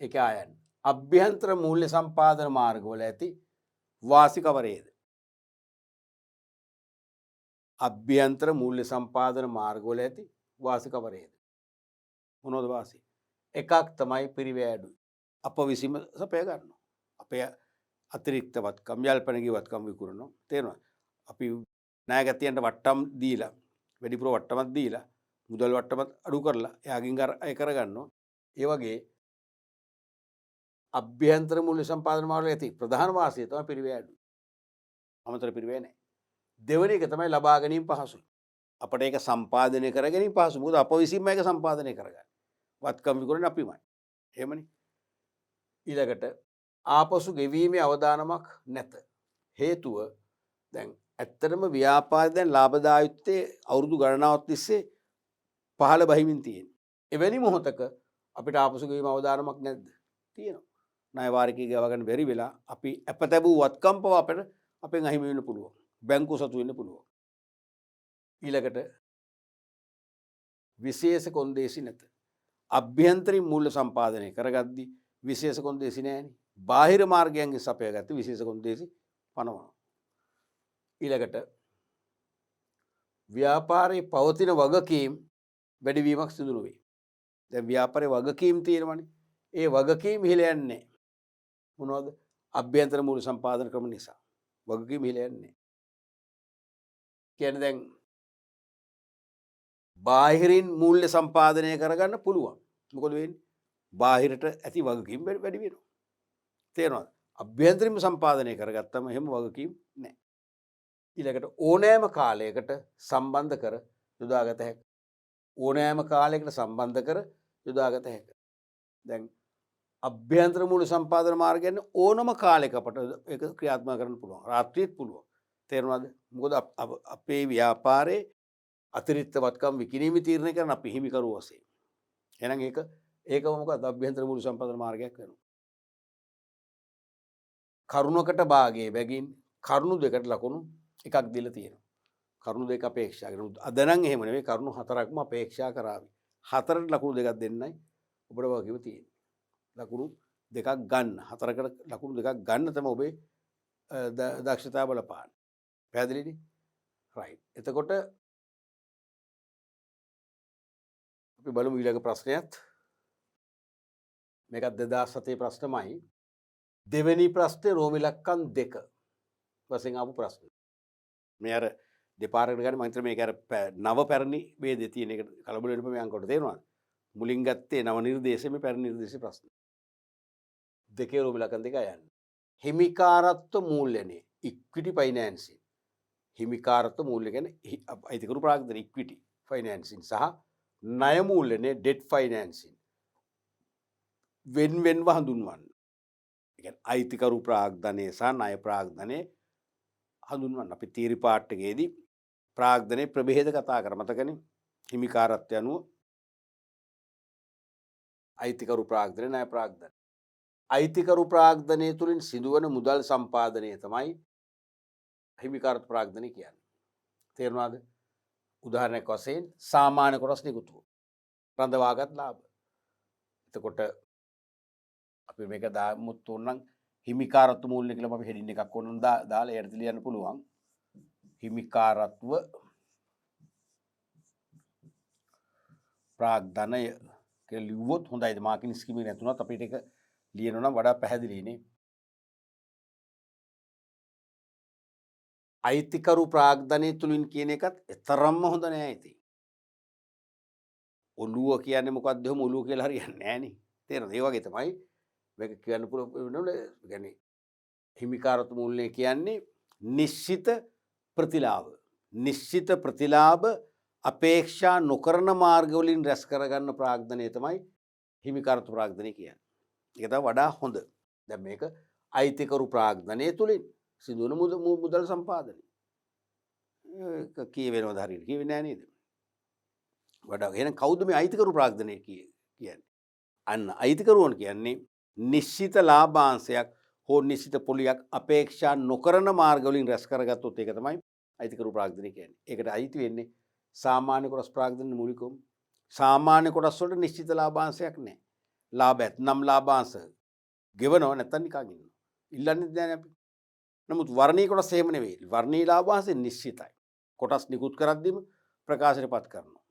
ඒක ආයන් අභ්‍යන්තර මූල්‍ය සම්පාදන මාර්ගවල ඇති වාසි කවරේද? අභ්‍යන්තර මූල්‍ය සම්පාදන මාර්ගවල ඇති වාසි කවරේද? මොනවද වාසි? එකක් තමයි පිරිවැය අප විසීම සපය ගන්නවා. අපේ අතිරික්ත වත්කම් යල්පනගේ වත්කම් විකුණනවා. තේරෙනවද? අපි ණයගැතියන්ට වට්ටම් දීලා වැඩිපුර වට්ටමක් දීලා මුදල් වට්ටමත් අඩු කරලා එයාගෙන් අය කරගන්නවා. ඒ වගේ අභ්‍යන්තර මූල්‍ය සම්පාදන මාර්ගවල ඇති ප්‍රධාන වාසිය තමයි පිරිවැය අඩු. අමතර පිරිවැය නැහැ. දෙවෙනි එක තමයි ලබා ගැනීම පහසුයි. අපිට ඒක සම්පාදනය කර ගැනීම පහසුයි. මොකද අප විසින්ම ඒක සම්පාදනය කරගන්න. වත්කම් විකුණන්නේ අපිමයි. එහෙමනේ. ඊළඟට ආපසු ගෙවීමේ අවදානමක් නැත. හේතුව දැන් ඇත්තටම ව්‍යාපාරය දැන් ලාභදායීත්වයේ අවුරුදු ගණනාවක් තිස්සේ පහළ බහිමින් තියෙනවා. එවැනි මොහොතක අපිට ආපසු ගෙවීම අවදානමක් නැද්ද? තියෙනවා. ණය වාරිකය ගව ගන්න බැරි වෙලා අපි අප තැබූ වත්කම් පව අපිට අපෙන් අහිමි වෙන්න පුළුවන්. බැංකුව සතු වෙන්න පුළුවන්. ඊළඟට විශේෂ කොන්දේසි නැත. අභ්‍යන්තරින් මූල්‍ය සම්පාදනය කරගද්දී විශේෂ කොන්දේසි නැහැනේ. බාහිර මාර්ගයෙන් සපයාගත්ත විශේෂ කොන්දේසි පනවනවා. ඊළඟට ව්‍යාපාරයේ පවතින වගකීම් වැඩිවීමක් සිදු නොවේ. දැන් ව්‍යාපාරයේ වගකීම් තියෙනවනේ. ඒ වගකීම් ඉහළ යන්නේ මොනවද? අභ්‍යන්තර මූල්‍ය සම්පාදන ක්‍රම නිසා. වගකීම් ඉහළ යන්නේ. කියන්නේ දැන් බාහිරින් මූල්‍ය සම්පාදනය කරගන්න පුළුවන්. මොකද වෙන්නේ? බාහිරට ඇති වගකීම් වැඩි වෙනවා. තේරෙනවද? අභ්‍යන්තරින්ම සම්පාදනය කරගත්තම එහෙම වගකීම් නැහැ. ඊළඟට ඕනෑම කාලයකට සම්බන්ධ කර යොදාගත හැකියි. ඕනෑම කාලයකට සම්බන්ධ කර යොදාගත හැකියි. දැන් අභ්‍යන්තර මූල්‍ය සම්පාදන මාර්ගයෙන් ඕනම කාලයක අපට ඒක ක්‍රියාත්මක කරන්න පුළුවන්. රාත්‍රියේත් පුළුවන්. තේරුණාද? මොකද අපේ ව්‍යාපාරයේ අතිරික්ත වත්කම් විකිණීම තීරණය කරන අපි හිමිකරු වශයෙන්. එහෙනම් ඒකම මොකද අභ්‍යන්තර මූල්‍ය සම්පාදන මාර්ගයක් වෙනවා. කරුණකට භාගයේ බැගින් කරුණු දෙකට ලකුණු එකක් දීලා තියෙනවා. කරුණු දෙක අපේක්ෂා කරනවා. අද නම් එහෙම නෙවෙයි කරුණු හතරක්ම අපේක්ෂා කරાવી. හතරට ලකුණු දෙකක් දෙන්නයි ඔබට වගකීම තියෙන්නේ. ලකුණු දෙකක් ගන්න. හතරකට ලකුණු දෙකක් ගන්න තමයි ඔබේ දක්ෂතාව බලපාන. පැහැදිලිනේ? රයිට්. එතකොට අපි බලමු ඊළඟ ප්‍රශ්නයත්. මේකත් 2007 ප්‍රශ්නමයි. දෙවෙනි ප්‍රශ්නේ රෝම ඉලක්කම් 2 වශයෙන් ආපු ප්‍රශ්න. මේ අර දෙපාරකට ගන්න මම හිතන්නේ මේක අර නව පැරණි ભેදේ තියෙන එක කලබල වෙන්න මේ අංක වලට තේරෙනවද? මුලින් ගත්තේ නව නිර්දේශයේ මේ පැරණි නිර්දේශයේ ප්‍රශ්න. දෙකේ රෝම ඉලක්කම් 2 යන්නේ. හිමිකාරත්ව මූල්‍යනේ ඉක්විටි ෆයිනෑන්සින්. හිමිකාරත්ව මූල්‍ය කියන්නේ අයිතිකරු ප්‍රාග්ධන ඉක්විටි ෆයිනෑන්සින් සහ ණය මූල්‍යනේ ඩෙට් ෆයිනෑන්සින්. වෙන්වෙන්ව හඳුන්වන්න. අයිතිකරු ප්‍රාග්ධනය සහ ණය ප්‍රාග්ධනය හඳුන්වන්න. අපි තීරි පාට් එකේදී ප්‍රාග්ධනයේ ප්‍රභේද කතා කර මතකනේ. හිමිකාරත්වය අනුව අයිතිකරු ප්‍රාග්ධනය ණය ප්‍රාග්ධනය. අයිතිකරු ප්‍රාග්ධනය තුළින් සිදුවන මුදල් සම්පාදනය තමයි හිමිකාරත්ව ප්‍රාග්ධනය කියන්නේ. තේරුණාද? උදාහරණයක් වශයෙන් සාමාන්‍ය කොටස් නිකුතුව. රඳවාගත් ලාභ. එතකොට අපි මේක දාමුත් උනනම් හිමිකාරත්ව මූල්‍ය කියලා අපි හෙඩින් එකක් ඕනනම් දාලා එයට ලියන්න පුළුවන්. හිමිකාරත්ව ප්‍රාග්ධනය කියලා ලිව්වොත් හොඳයිද? මාකින් ස්කීමේ නැතුණත් අපිට ඒක ලියනවා නම් වඩා පැහැදිලිනේ. අයිතිකරු ප්‍රාග්ධනය තුළින් කියන එකත් එතරම්ම හොඳ නෑ ඉතින්. ඔළුව කියන්නේ මොකක්ද එහෙම ඔළුව කියලා හරියන්නේ නෑනේ. තේරෙනවද? ඒ වගේ තමයි මේක කියන්න පුළුවන් يعني හිමිකාරත්ව මූල්‍ය කියන්නේ නිශ්චිත ප්‍රතිලාභ. නිශ්චිත ප්‍රතිලාභ අපේක්ෂා නොකරන මාර්ග වලින් රැස් කරගන්න ප්‍රාග්ධනය තමයි හිමිකාරත්ව ප්‍රාග්ධනය කියන්නේ. ඒක තමයි වඩා හොඳ. දැන් මේක අයිතිකරු ප්‍රාග්ධනය තුළින් සිදුවන මුදල් සම්පාදනය. කියවෙනවද හරියට? කියවෙන්නේ නැහැ නේද? වඩා එහෙනම් කවුද මේ අයිතිකරු ප්‍රාග්ධනය කියන්නේ? අන්න අයිතිකරුවන් කියන්නේ නිශ්චිත ලාභාංශයක් හෝ නිශ්චිත පොලියක් අපේක්ෂා නොකරන මාර්ග වලින් රැස් කරගත්තොත් ඒක තමයි අයිතිකරු ප්‍රාග්ධනය කියන්නේ. ඒකට අයිති වෙන්නේ සාමාන්‍ය කොටස් ප්‍රාග්ධනයේ මූලිකවම. සාමාන්‍ය කොටස් වලට නිශ්චිත ලාභාංශයක් නැහැ. ලාභයත් නම් ලාභාංශ ගෙවනව නැත්නම් නිකන් ඉන්නවා. ඉල්ලන්නේ නැහැ අපි. නමුත් වර්ණීය කොටස් එහෙම නෙවෙයි. වර්ණීය ලාභාංශය නිශ්චිතයි. කොටස් නිකුත් කරද්දීම ප්‍රකාශයටපත් කරනවා.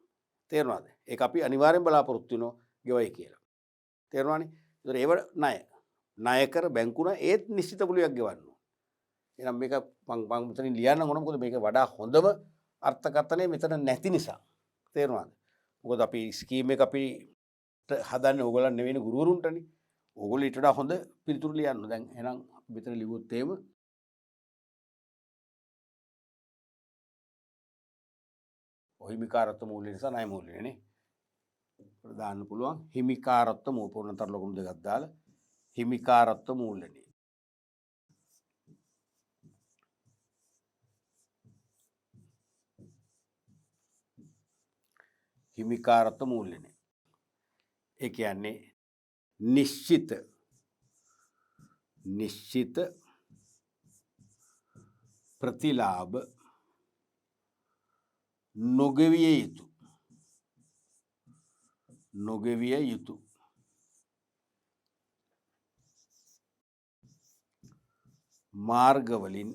තේරුණාද? ඒක අපි අනිවාර්යෙන් බලාපොරොත්තු වෙනවා ගෙවයි කියලා. තේරුණානේ? ඒතර ඒව ණය. ණය කර බැංකුව ඒත් නිශ්චිත පොලියක් ගෙවන්න ඕන. එහෙනම් මේක මම මෙතනින් ලියන්න ඕන මොකද මේක වඩා හොඳම අර්ථකථනය මෙතන නැති නිසා. තේරුණාද? මොකද අපි ස්කීම් එක අපි හදන්නේ ඕගොල්ලන් නෙවෙයි ගුරුවරුන්ටනේ. ඕගොල්ලෝ ඊට වඩා හොඳ පිළිතුරු ලියන්න. දැන් එහෙනම් අපි මෙතන ලිව්වොත් එහෙම හිමිකාරත්ව මූල්‍ය නිසා ණය මූල්‍යනේ. දාන්න පුළුවන් හිමිකාරත්ව මූල්‍ය පොරණතර ලකුණු දෙකක් දාලා හිමිකාරත්ව මූල්‍යනේ. හිමිකාරත්ව මූල්‍යනේ. ඒ කියන්නේ නිශ්චිත ප්‍රතිලාභ නොගෙවිය යුතු මාර්ගවලින්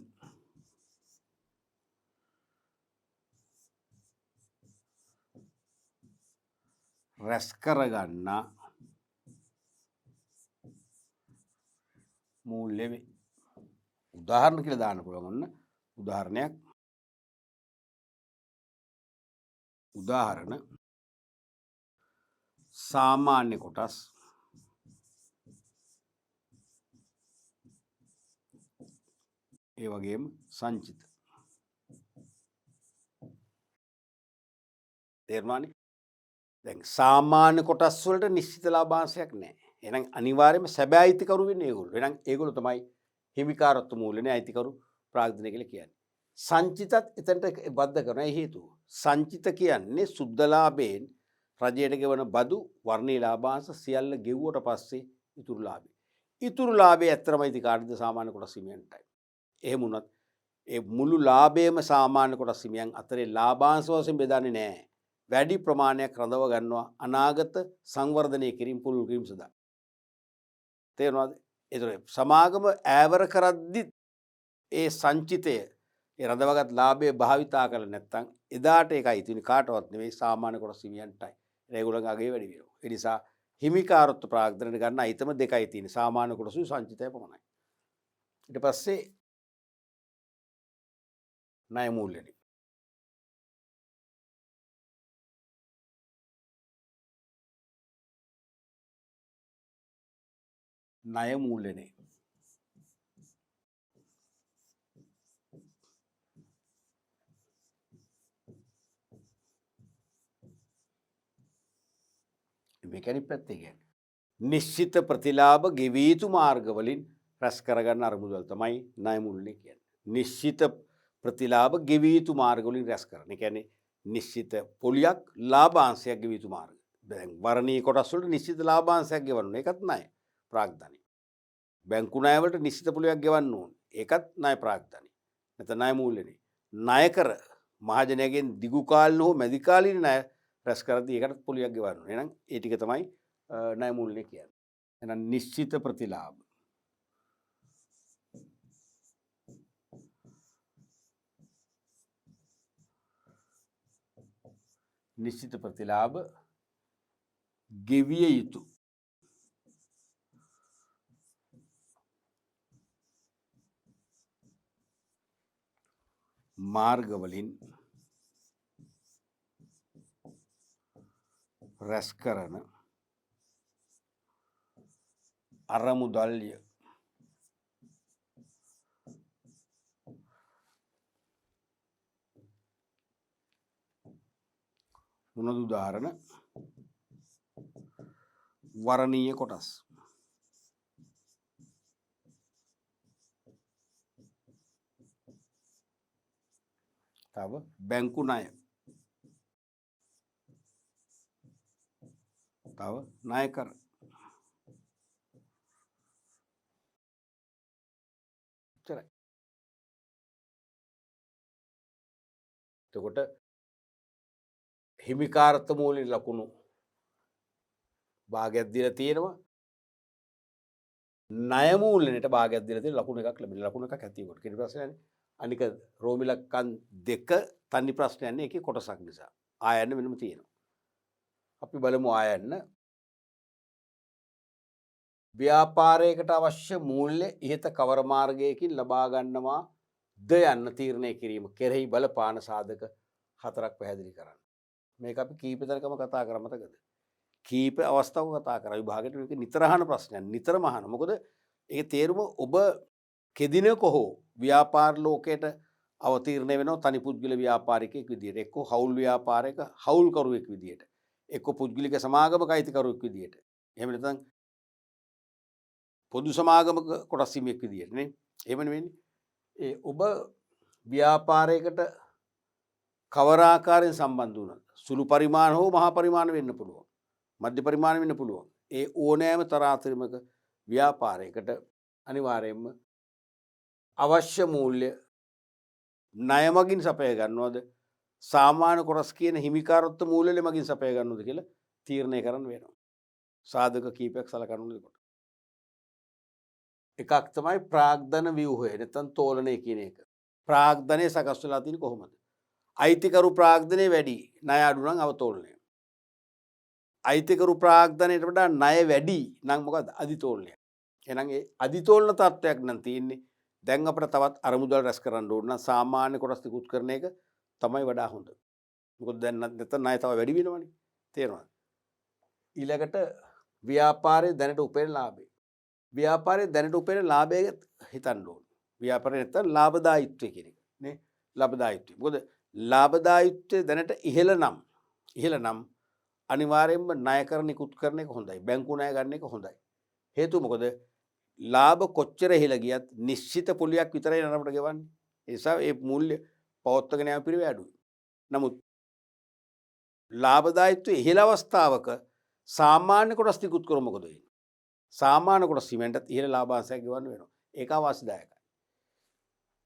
රැස් කරගන්නා මූල්‍ය වේ. උදාහරණ කියලා දාන්න පුළුවන්. ඔන්න උදාහරණයක්. උදාහරණ සාමාන්‍ය කොටස් ඒ වගේම සංචිත. තේරුණානේ? දැන් සාමාන්‍ය කොටස් වලට නිශ්චිත ලාභාංශයක් නැහැ. එහෙනම් අනිවාර්යයෙන්ම සැබෑ අයිතිකරු වෙන්නේ ඒගොල්ලෝ. එහෙනම් ඒගොල්ලෝ තමයි හිමිකාරත්ව මූල්‍යනේ අයිතිකරු ප්‍රාග්ධනය කියලා කියන්නේ. සංචිතත් එතනට බද්ධ කරන හේතුව. සංචිත කියන්නේ සුද්ධ ලාභයෙන් රජයට ගෙවන බදු වර්ණීය ලාභාංශ සියල්ල ගෙවුවට පස්සේ ඉතුරු ලාභය. ඉතුරු ලාභය ඇත්තම අයිතිකාරද සාමාන්‍ය කොටස් හිමියන්ටයි. එහෙම වුණත් ඒ මුළු ලාභයම සාමාන්‍ය කොටස් හිමියන් අතරේ ලාභාංශ වශයෙන් බෙදන්නේ නැහැ. වැඩි ප්‍රමාණයක් රඳව ගන්නවා අනාගත සංවර්ධනය කිරීම පුළුල් කිරීම සඳහා. තේරුණාද? ඒතර සමාගම ඈවර කරද්දි ඒ සංචිතය ඒ රඳවගත් ලාභය භාවිතා කළ නැත්නම් එදාට ඒක අයිති වෙන්නේ කාටවත් නෙවෙයි සාමාන්‍ය කොටස් හිමියන්ටයි. ඒගොල්ලන්ගේ අගේ වැඩි වෙනවා. ඒ නිසා හිමිකාරත්ව ප්‍රාග්ධනයට ගන්න අයිතම දෙකයි තියෙන්නේ. සාමාන්‍ය කොටසුයි සංචිතය පමණයි. ඊට පස්සේ ණය මූල්‍යනේ. ණය මූල්‍යනේ. මේකනි පැත්තේ කියන්නේ. නිශ්චිත ප්‍රතිලාභ ගෙවී යුතු මාර්ග වලින් රැස් කරගන්න අරමුදල් තමයි ණය මූල්‍ය කියන්නේ. නිශ්චිත ප්‍රතිලාභ ගෙවී යුතු මාර්ග වලින් රැස් කරන. ඒ කියන්නේ නිශ්චිත පොලියක් ලාභාංශයක් ගෙවී යුතු මාර්ග. දැන් වර්ණීය කොටස් වලට නිශ්චිත ලාභාංශයක් ගෙවන්න ඕනේ. ඒකත් ණය ප්‍රාග්ධනය. බැංකු ණය වලට නිශ්චිත පොලියක් ගෙවන්න ඕනේ. ඒකත් ණය ප්‍රාග්ධනය. නැත්නම් ණය මූල්‍යනේ. ණය කර මහජනයාගෙන් දිගු කාලින හෝ මැදි කාලින ණය රැස් කරද්දී ඒකට පොලියක් ගෙවන්න ඕනේ. එහෙනම් ඒ ටික තමයි ණය මූල්‍ය කියන්නේ. එහෙනම් නිශ්චිත ප්‍රතිලාභ නිශ්චිත ප්‍රතිලාභ ගෙවිය යුතු මාර්ගවලින් රැස් කරන අරමුදල්ය. මොනද උදාහරණ? වරණීය කොටස්. තව බැංකු ණය. තව ණය කර. එච්චරයි. එතකොට හිමිකාර්ථ මූලික ලකුණු භාගයක් දීලා තියෙනවා. ණය මූලනයට භාගයක් දීලා තියෙන ලකුණු එකක් ලැබෙනවා. ලකුණු එකක් ඇති කොට. කිසි ප්‍රශ්නයක් නැහැ. අනික රෝමිලක්කන් දෙක තනි ප්‍රශ්නයක් නේ. ඒකේ කොටසක් නිසා. ආයන්න වෙනම තියෙනවා. අපි බලමු ආයන්න. ව්‍යාපාරයකට අවශ්‍ය මූල්‍ය ඉහත කවර මාර්ගයකින් ලබා ගන්නවා ද යන්න තීරණය කිරීම කෙරෙහි බලපාන සාධක 4ක් පැහැදිලි කරන්න. මේක අපි කීප දරකම කතා කරා මතකද? කීප අවස්ථාවක කතා කරා. විභාගයට මේක නිතර අහන ප්‍රශ්නයක්. නිතරම අහන. මොකද ඒකේ තේරුම ඔබ කෙදිනක හෝ ව්‍යාපාර ලෝකයට අවතීර්ණය වෙනවා තනි පුද්ගල ව්‍යාපාරිකයෙක් විදියට. එක්ක හවුල් ව්‍යාපාරයක හවුල්කරුවෙක් විදියට. එක්ක පුද්ගලික සමාගමක අයිතිකරුවෙක් විදියට. එහෙම නැත්නම් පොදු සමාගමක කොටස් හිමියෙක් විදියට නේ. එහෙමනේ වෙන්නේ. ඒ ඔබ ව්‍යාපාරයකට කවර ආකාරයෙන් සම්බන්ධ වුණාද? සුළු පරිමාණ හෝ මහා පරිමාණ වෙන්න පුළුවන්. මධ්‍ය පරිමාණ වෙන්න පුළුවන්. ඒ ඕනෑම තරාතිරමක ව්‍යාපාරයකට අනිවාර්යයෙන්ම අවශ්‍ය මූල්‍ය ණය මගින් සපය ගන්නවද? සාමාන්‍ය කොටස් කියන හිමිකාරත්ව මූල්‍ය මගින් සපය ගන්නවද කියලා තීරණය කරන්න වෙනවා. සාධක කීපයක් සලකන්න ඕනේ කොට. එකක් තමයි ප්‍රාග්ධන ව්‍යුහය නැත්නම් තෝලනය කියන එක. ප්‍රාග්ධනය සකස් වෙලා තියෙන්නේ කොහොමද? අයිතිකරු ප්‍රාග්ධනය වැඩි, ණය අඩු නම් අවතෝලනය. අයිතිකරු ප්‍රාග්ධනයට වඩා ණය වැඩි නම් මොකද්ද? අධිතෝලනය. එහෙනම් ඒ අධිතෝලන තත්ත්වයක් නම් තියෙන්නේ. දැන් අපිට තවත් අරමුදල් රැස් කරන්න ඕන නම් සාමාන්‍ය කොටස් තිකුත් කරන එක තමයි වඩා හොඳ. මොකද දැන් නැත්නම් ණය තව වැඩි වෙනවනේ. තේරෙනවද? ඊළඟට ව්‍යාපාරයේ දැනට උපයන ලාභය. ව්‍යාපාරයේ දැනට උපයන ලාභය හිතන්න ඕන. ව්‍යාපාරේ නැත්නම් ලාභදායීත්වය කියන එක නේ. ලාභදායීත්වය. මොකද ලාභදායීත්වය දැනට ඉහළ නම් අනිවාර්යයෙන්ම ණය කර නිකුත් කරන එක හොඳයි. බැංකු ණය ගන්න එක හොඳයි. හේතුව මොකද? ලාභ කොච්චර ඉහළ ගියත් නිශ්චිත පොලියක් විතරයි නරඹට ගෙවන්නේ. ඒ නිසා ඒ මූල්‍ය පවත්වාගෙන යාම පිළිවෙල අඩුයි. නමුත් ලාභදායීත්වය ඉහළ අවස්ථාවක සාමාන්‍ය කොටස් නිකුත් කරොත් මොකද වෙන්නේ? සාමාන්‍ය කොටස් හිමෙන්ටත් ඉහළ ලාභාංශයක් ගෙවන්න වෙනවා. ඒක අවශ්‍යදායකයි.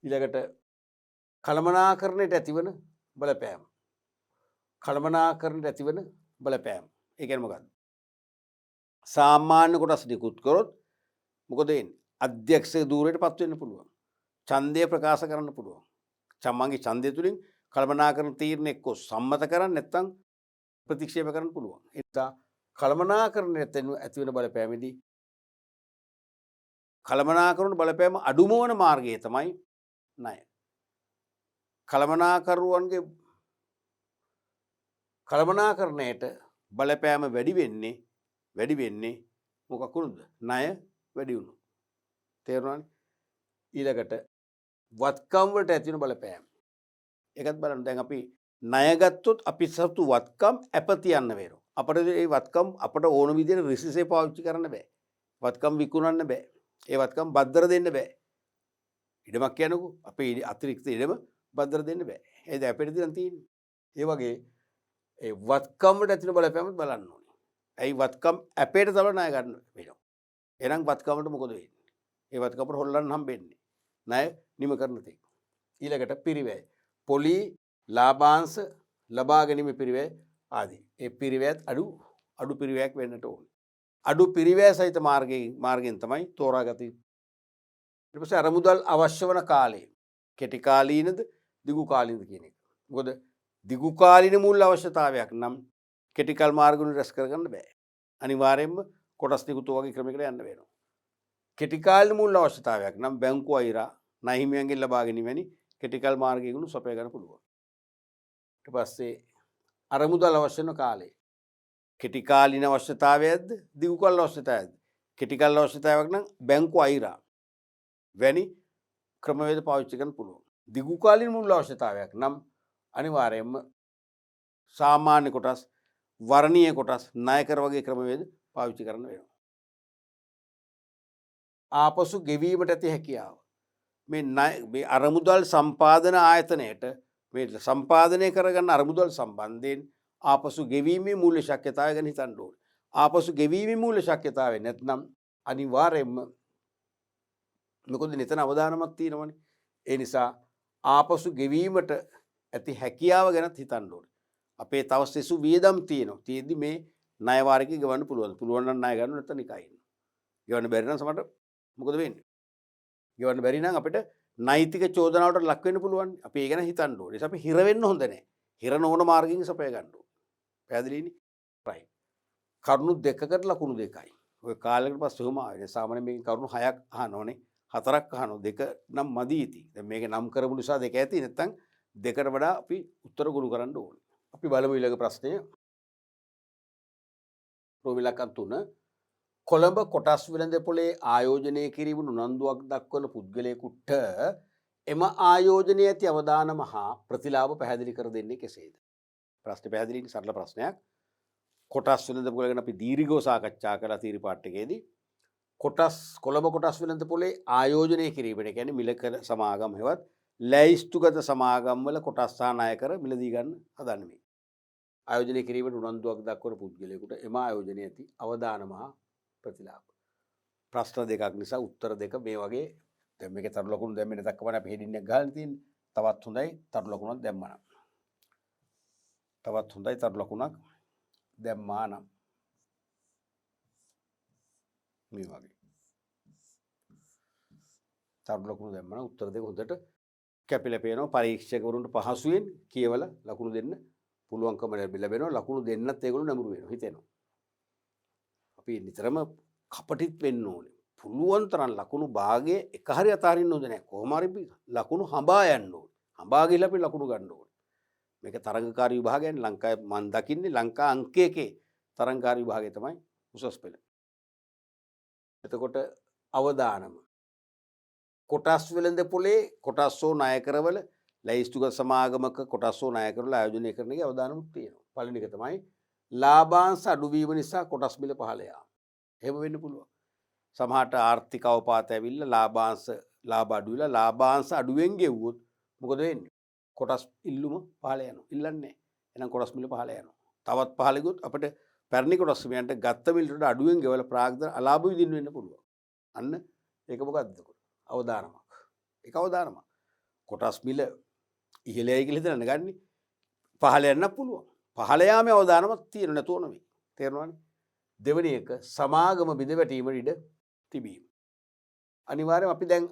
ඊළඟට කළමනාකරණයට ඇතිවන බලපෑම. කළමනාකරණයට ඇතිවන බලපෑම. ඒ කියන්නේ මොකක්ද? සාමාන්‍ය කොටස් නිකුත් කරොත් මොකද වෙන්නේ? අධ්‍යක්ෂ ධූරයට පත් වෙන්න පුළුවන්. ඡන්දය ප්‍රකාශ කරන්න පුළුවන්. තමන්ගේ ඡන්දය තුලින් කළමනාකරණ තීරණ එක්ක සම්මත කරන්න නැත්නම් ප්‍රතික්ෂේප කරන්න පුළුවන්. ඒ නිසා කළමනාකරණයට ඇති වෙන බලපෑමේදී කළමනාකරණ බලපෑම අඩුම වන මාර්ගය තමයි ණය. කළමනාකරුවන්ගේ කළමනාකරණයට බලපෑම වැඩි වෙන්නේ මොකක් වුණොත්ද? ණය වැඩි වුණොත්. තේරුණානේ? ඊළඟට වත්කම් වලට ඇති වෙන බලපෑම. ඒකත් බලන්න. දැන් අපි ණය ගත්තොත් අපි සතු වත්කම් අප තියන්න වෙනවා. අපිට මේ වත්කම් අපට ඕන විදිහට රිසිසේ පාවිච්චි කරන්න බෑ. වත්කම් විකුණන්න බෑ. ඒ වත්කම් බද්දර දෙන්න බෑ. ඉඩමක් කියනකො අපේ අතිරික්ත ඉඩම බද්දර දෙන්න බෑ. ඒද අපිට දින තියෙන්නේ. ඒ වගේ ඒ වත්කම් වලට ඇති වෙන බලපෑමත් බලන්න ඕනේ. ඇයි වත්කම් අපේට තමයි ණය ගන්න වෙනවා. එහෙනම් වත්කමට මොකද වෙන්නේ? ඒ වත්කමට හොල්ලන්න හම්බෙන්නේ. ණය නිම කරන තෙක්. ඊළඟට පිරිවැය. පොලි ලාභාංශ ලබා ගැනීම පිරිවැය ආදී. ඒ පිරිවැයත් අඩු පිරිවැයක් වෙන්නට ඕනේ. අඩු පිරිවැය සහිත මාර්ගයෙන් තමයි තෝරාගත යුත්තේ. ඊට පස්සේ අරමුදල් අවශ්‍ය වන කාලය කෙටි කාලීනද දිගු කාලීනද කියන එක. මොකද දිගු කාලීන මූල්‍ය අවශ්‍යතාවයක් නම් කෙටි කල් මාර්ගුණ රැස් කරගන්න බෑ. අනිවාර්යයෙන්ම කොටස් නිකුතු වගේ ක්‍රමයකට යන්න වෙනවා. කෙටි කාලීන මූල්‍ය අවශ්‍යතාවයක් නම් බැංකු අයිරා ණය හිමියන්ගෙන් ලබා ගැනීම වැනි කෙටිකල් මාර්ගයකුණු සපය ගන්න පුළුවන්. ඊට පස්සේ අරමුදල් අවශ්‍ය වෙන කාලේ කෙටිකාලීන අවශ්‍යතාවයක්ද දිගු කාල අවශ්‍යතාවයක්ද? කෙටිකාල අවශ්‍යතාවයක් නම් බැංකු අයිරා වැනි ක්‍රමවේද පාවිච්චි කරන්න පුළුවන්. දිගු කාලීන මුල් අවශ්‍යතාවයක් නම් අනිවාර්යයෙන්ම සාමාන්‍ය කොටස්, වර්ණීය කොටස්, ණයකර වගේ ක්‍රමවේද පාවිච්චි කරන්න වෙනවා. ආපසු ගෙවීමට ඇති හැකියාව. මේ අරමුදල් සම්පාදන ආයතනයට මේ සම්පාදනය කරගන්න අරමුදල් සම්බන්ධයෙන් ආපසු ගෙවීමේ මූල්‍ය ශක්‍යතාවය ගැන හිතන්න ඕනේ. ආපසු ගෙවීමේ මූල්‍ය ශක්‍යතාවය නැත්නම් අනිවාර්යයෙන්ම මොකද නිතර අවදානමක් තියෙනවනේ. ඒ නිසා ආපසු ගෙවීමට ඇති හැකියාව ගැනත් හිතන්න ඕනේ. අපේ තව සෙසු වියදම් තියෙනවා. තියෙද්දි මේ ණය වාරිකය ගෙවන්න පුළුවන්. පුළුවන් නම් ණය ගන්න නැත්නම් නිකන් ඉන්න. ගෙවන්න බැරි නම් සමහරට මොකද වෙන්නේ? ගෙවන්න බැරි නම් අපිට නෛතික චෝදනාවට ලක් වෙන්න පුළුවන්. අපි ඒ ගැන හිතන්න ඕනේ. ඒ නිසා අපි හිර වෙන්න හොඳ නැහැ. හිර නොවන මාර්ගයෙන් සපය ගන්න ඕනේ. පැහැදිලිනේ? right. කරුණු දෙකකට ලකුණු දෙකයි. ඔය කාලයකට පස්සේ උම ආවේ. සාමාන්‍යයෙන් මේකෙන් කරුණු 6ක් අහනෝනේ. 4ක් අහනවා. 2 නම් මදි ඉතින්. දැන් මේක නම් කරපු නිසා 2 ඇති. නැත්නම් 2කට වඩා අපි උත්තර ගොනු කරන්න ඕනේ. අපි බලමු ඊළඟ ප්‍රශ්නය. ප්‍රෝවිලකන් 3 කොළඹ කොටස් වෙළඳපොලේ ආයෝජනය කිරීම උනන්දුවක් දක්වන පුද්ගලයෙකුට එම ආයෝජනයේ ඇති අවදානම හා ප්‍රතිලාභ පැහැදිලි කර දෙන්නේ කෙසේද? ප්‍රශ්නේ පැහැදිලිනේ, සරල ප්‍රශ්නයක්. කොටස් වෙළඳපොල ගැන අපි දීර්ඝව සාකච්ඡා කළා තීරි පාඩ එකේදී. කොළඹ කොටස් වෙළඳපොලේ ආයෝජනය කිරීමට කියන්නේ මිලකර සමාගම් හෙවත් ලැයිස්තුගත සමාගම් වල කොටස් සහ ණය කර මිලදී ගන්න හදන්නේ මේ. ආයෝජනය කිරීමට උනන්දුවක් දක්වන පුද්ගලයෙකුට එම ආයෝජනයේ ඇති අවදානම හා ප්‍රතිලාභ. ප්‍රශ්න දෙකක් නිසා උත්තර දෙක මේ වගේ. දැන් මේකේ තරු ලකුණු දැන් මෙන්න දක්වපන අපි හෙඩින් එක ගහලා තියෙන්නේ. තවත් හොඳයි තරු ලකුණක් දැම්මා නම්. තවත් හොඳයි තරු ලකුණක් දැම්මා නම්. මේ වගේ. තරු ලකුණු දැම්මා නම් උත්තර දෙක හොඳට කැපිලා පේනවා. පරීක්ෂකවරුන්ට පහසුවෙන් කියවලා ලකුණු දෙන්න පුළුවන්කම ලැබෙනවා. ලකුණු දෙන්නත් ඒගොල්ලෝ නැඹුරු වෙනවා හිතෙනවා. අපි නිතරම කපටිත් වෙන්න ඕනේ. පුළුවන් තරම් ලකුණු භාගයේ එක හරි අතාරින්න හොඳ නැහැ. කොහොම හරි ලකුණු හඹා යන්න ඕනේ. හඹා ගිහලා අපි ලකුණු ගන්න ඕනේ. මේක තරංගකාරී විභාගයෙන් ලංකාවේ මම දකින්නේ ලංකා අංක 1 තරංගකාරී විභාගය තමයි උසස් පෙළ. එතකොට අවදානම කොටස් වෙළඳපොලේ කොටස්ෝ ණය කරවල ලැයිස්තුගත සමාගමක කොටස්ෝ ණය කරවල ආයෝජනය කරන එකේ අවදානමුත් තියෙනවා. පළවෙනි එක තමයි ලාභාංශ අඩුවීම නිසා කොටස් මිල පහළ යාම. එහෙම වෙන්න පුළුවන්. සමහරට ආර්ථික අවපාත ඇවිල්ලා ලාභ අඩු වෙලා ලාභාංශ අඩුවෙන් ගෙවුවොත් මොකද වෙන්නේ? කොටස් ඉල්ලුම පහළ යනවා. ඉල්ලන්නේ නැහැ. එහෙනම් කොටස් මිල පහළ යනවා. තවත් පහළ ගියොත් අපිට පැරණි කොටස් මිලන්ට ගත්ත මිලට අඩුවෙන් ගෙවලා ප්‍රාග්ධ අලාභ විඳින්න වෙන්න පුළුවන්. අන්න ඒක මොකද්ද? අවදානමක්. ඒක අවදානමක්. කොටස් මිල ඉහළයි කියලා හිතන්න ගන්නේ. පහළ යන්න පුළුවන්. පහළ යාමේ අවදානමක් තියෙන නැතුව නෙමෙයි. තේරෙනවනේ? දෙවෙනි එක සමාගම බිඳ වැටීමට ඉඩ තිබීම. අනිවාර්යයෙන් අපි දැන්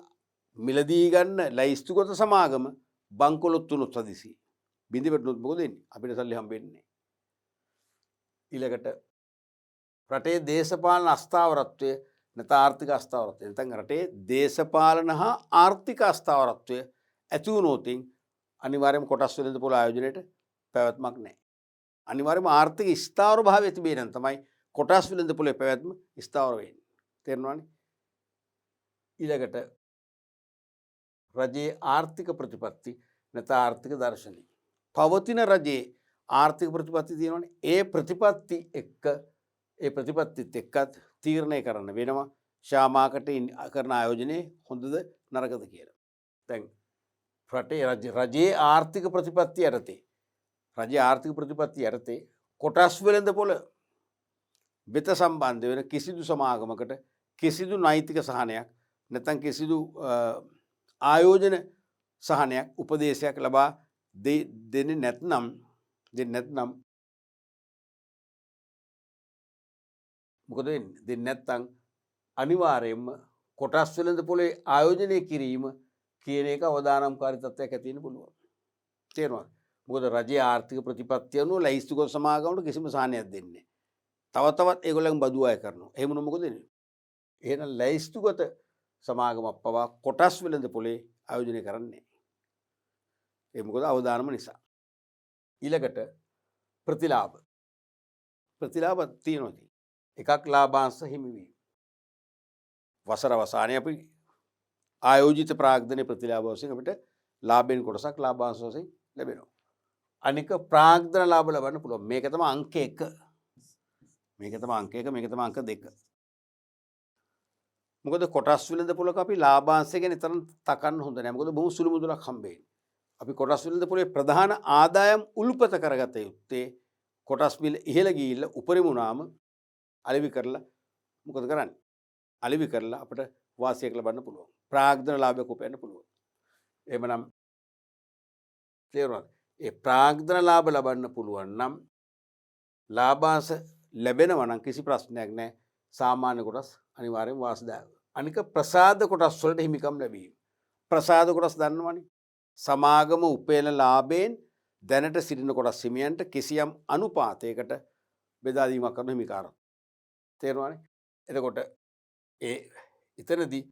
මිලදී ගන්න ලැයිස්තුගත සමාගම බංකොලොත් වුණොත් හදිසි. බිඳ වැටුනොත් මොකද වෙන්නේ? අපිට සල්ලි හම්බෙන්නේ නැහැ. ඊළඟට රටේ දේශපාලන අස්ථාවරත්වය නැත්නම් ආර්ථික අස්ථාවරත්වය නැත්නම් රටේ දේශපාලන හා ආර්ථික අස්ථාවරත්වය ඇති වුණොත් අනිවාර්යයෙන්ම කොටස් වෙළඳපොළ ආයෝජනයේට පැවැත්මක් නැහැ. අනිවාර්යයෙන්ම ආර්ථික ස්ථාවර භාවය තිබේ නම් තමයි කොටස් වෙළඳපොළේ පැවැත්ම ස්ථාවර වෙන්නේ. තේරෙනවනේ? ඊළඟට රජයේ ආර්ථික ප්‍රතිපත්ති නැත්නම් ආර්ථික දර්ශනය. පවතින රජයේ ආර්ථික ප්‍රතිපත්ති තියෙනවනේ. ඒ ප්‍රතිපත්තිත් එක්කත් තීරණය කරන්න වෙනවා ශාමාකට කරන ආයෝජනයේ හොඳද නරකද කියලා. දැන් රටේ රජයේ ආර්ථික ප්‍රතිපත්ති යටතේ කොටස් වෙළඳපොළ වෙත සම්බන්ධ වෙන කිසිදු සමාගමකට කිසිදු නෛතික සහනයක් නැත්නම් කිසිදු ආයෝජන සහනයක් උපදේශයක් ලබා දෙන්නේ නැත්නම් මොකද වෙන්නේ? දෙන්නේ නැත්නම් අනිවාර්යයෙන්ම කොටස් වෙළඳපොළේ ආයෝජනය කිරීම කියන එක අවදානම්කාරී තත්ත්වයක් ඇති වෙන්න පුළුවන්. තේරුණාද? මොකද රජයේ ආර්ථික ප්‍රතිපත්තිය අනුව ලැයිස්තුගත සමාගමකට කිසිම සහනයක් දෙන්නේ නැහැ. තවත් ඒගොල්ලන් බදු අය කරනවා. එහෙම වුණොත් මොකද වෙන්නේ? එහෙනම් ලැයිස්තුගත සමාගමක් පවා කොටස් වෙළඳපොළේ ආයෝජනය කරන්නේ නැහැ. ඒ මොකද අවදානම නිසා. ඊළඟට ප්‍රතිලාභ. ප්‍රතිලාභ තියෙනවා ඉතින්. එකක් ලාභාංශ හිමිවීම. වසර අවසානයේ අපි ආයෝජිත ප්‍රාග්ධනයේ ප්‍රතිලාභ වශයෙන් අපිට ලාභෙන් කොටසක් ලාභාංශ වශයෙන් ලැබෙනවා. අනික ප්‍රාග්ධන ලාභ ලබන්න පුළුවන්. මේක තමයි අංක 1. මේක තමයි අංක 1, මේක තමයි අංක 2. මොකද කොටස් වෙළඳපොලක අපි ලාභාංශය ගැන තරම් තකන්න හොඳ නැහැ. මොකද බොහොම සුළු මුදලක් හම්බෙන්නේ. අපි කොටස් වෙළඳපොලේ ප්‍රධාන ආදායම් උල්පත කරගත යුත්තේ කොටස් මිල ඉහළ ගිහිල්ලා උපරිම වුණාම අලෙවි කරලා මොකද කරන්නේ? අලෙවි කරලා අපිට වාසියක් ලබන්න පුළුවන්. ප්‍රාග්ධන ලාභයක් උපයන්න පුළුවන්. එහෙමනම් තේරුණාද? ඒ ප්‍රාග්ධන ලාභ ලබන්න පුළුවන් නම් ලාභාංශ ලැබෙනවා නම් කිසි ප්‍රශ්නයක් නැහැ. සාමාන්‍ය කොටස් අනිවාර්යෙන් වාසදායක. අනික ප්‍රසාද කොටස් වලට හිමිකම් ලැබීම. ප්‍රසාද කොටස් දන්නවනේ. සමාගම උපයන ලාභයෙන් දැනට සිටින කොටස් හිමියන්ට කිසියම් අනුපාතයකට බෙදා දීමක් කරන හිමිකාරය. තේරුණානේ? එතකොට එතනදී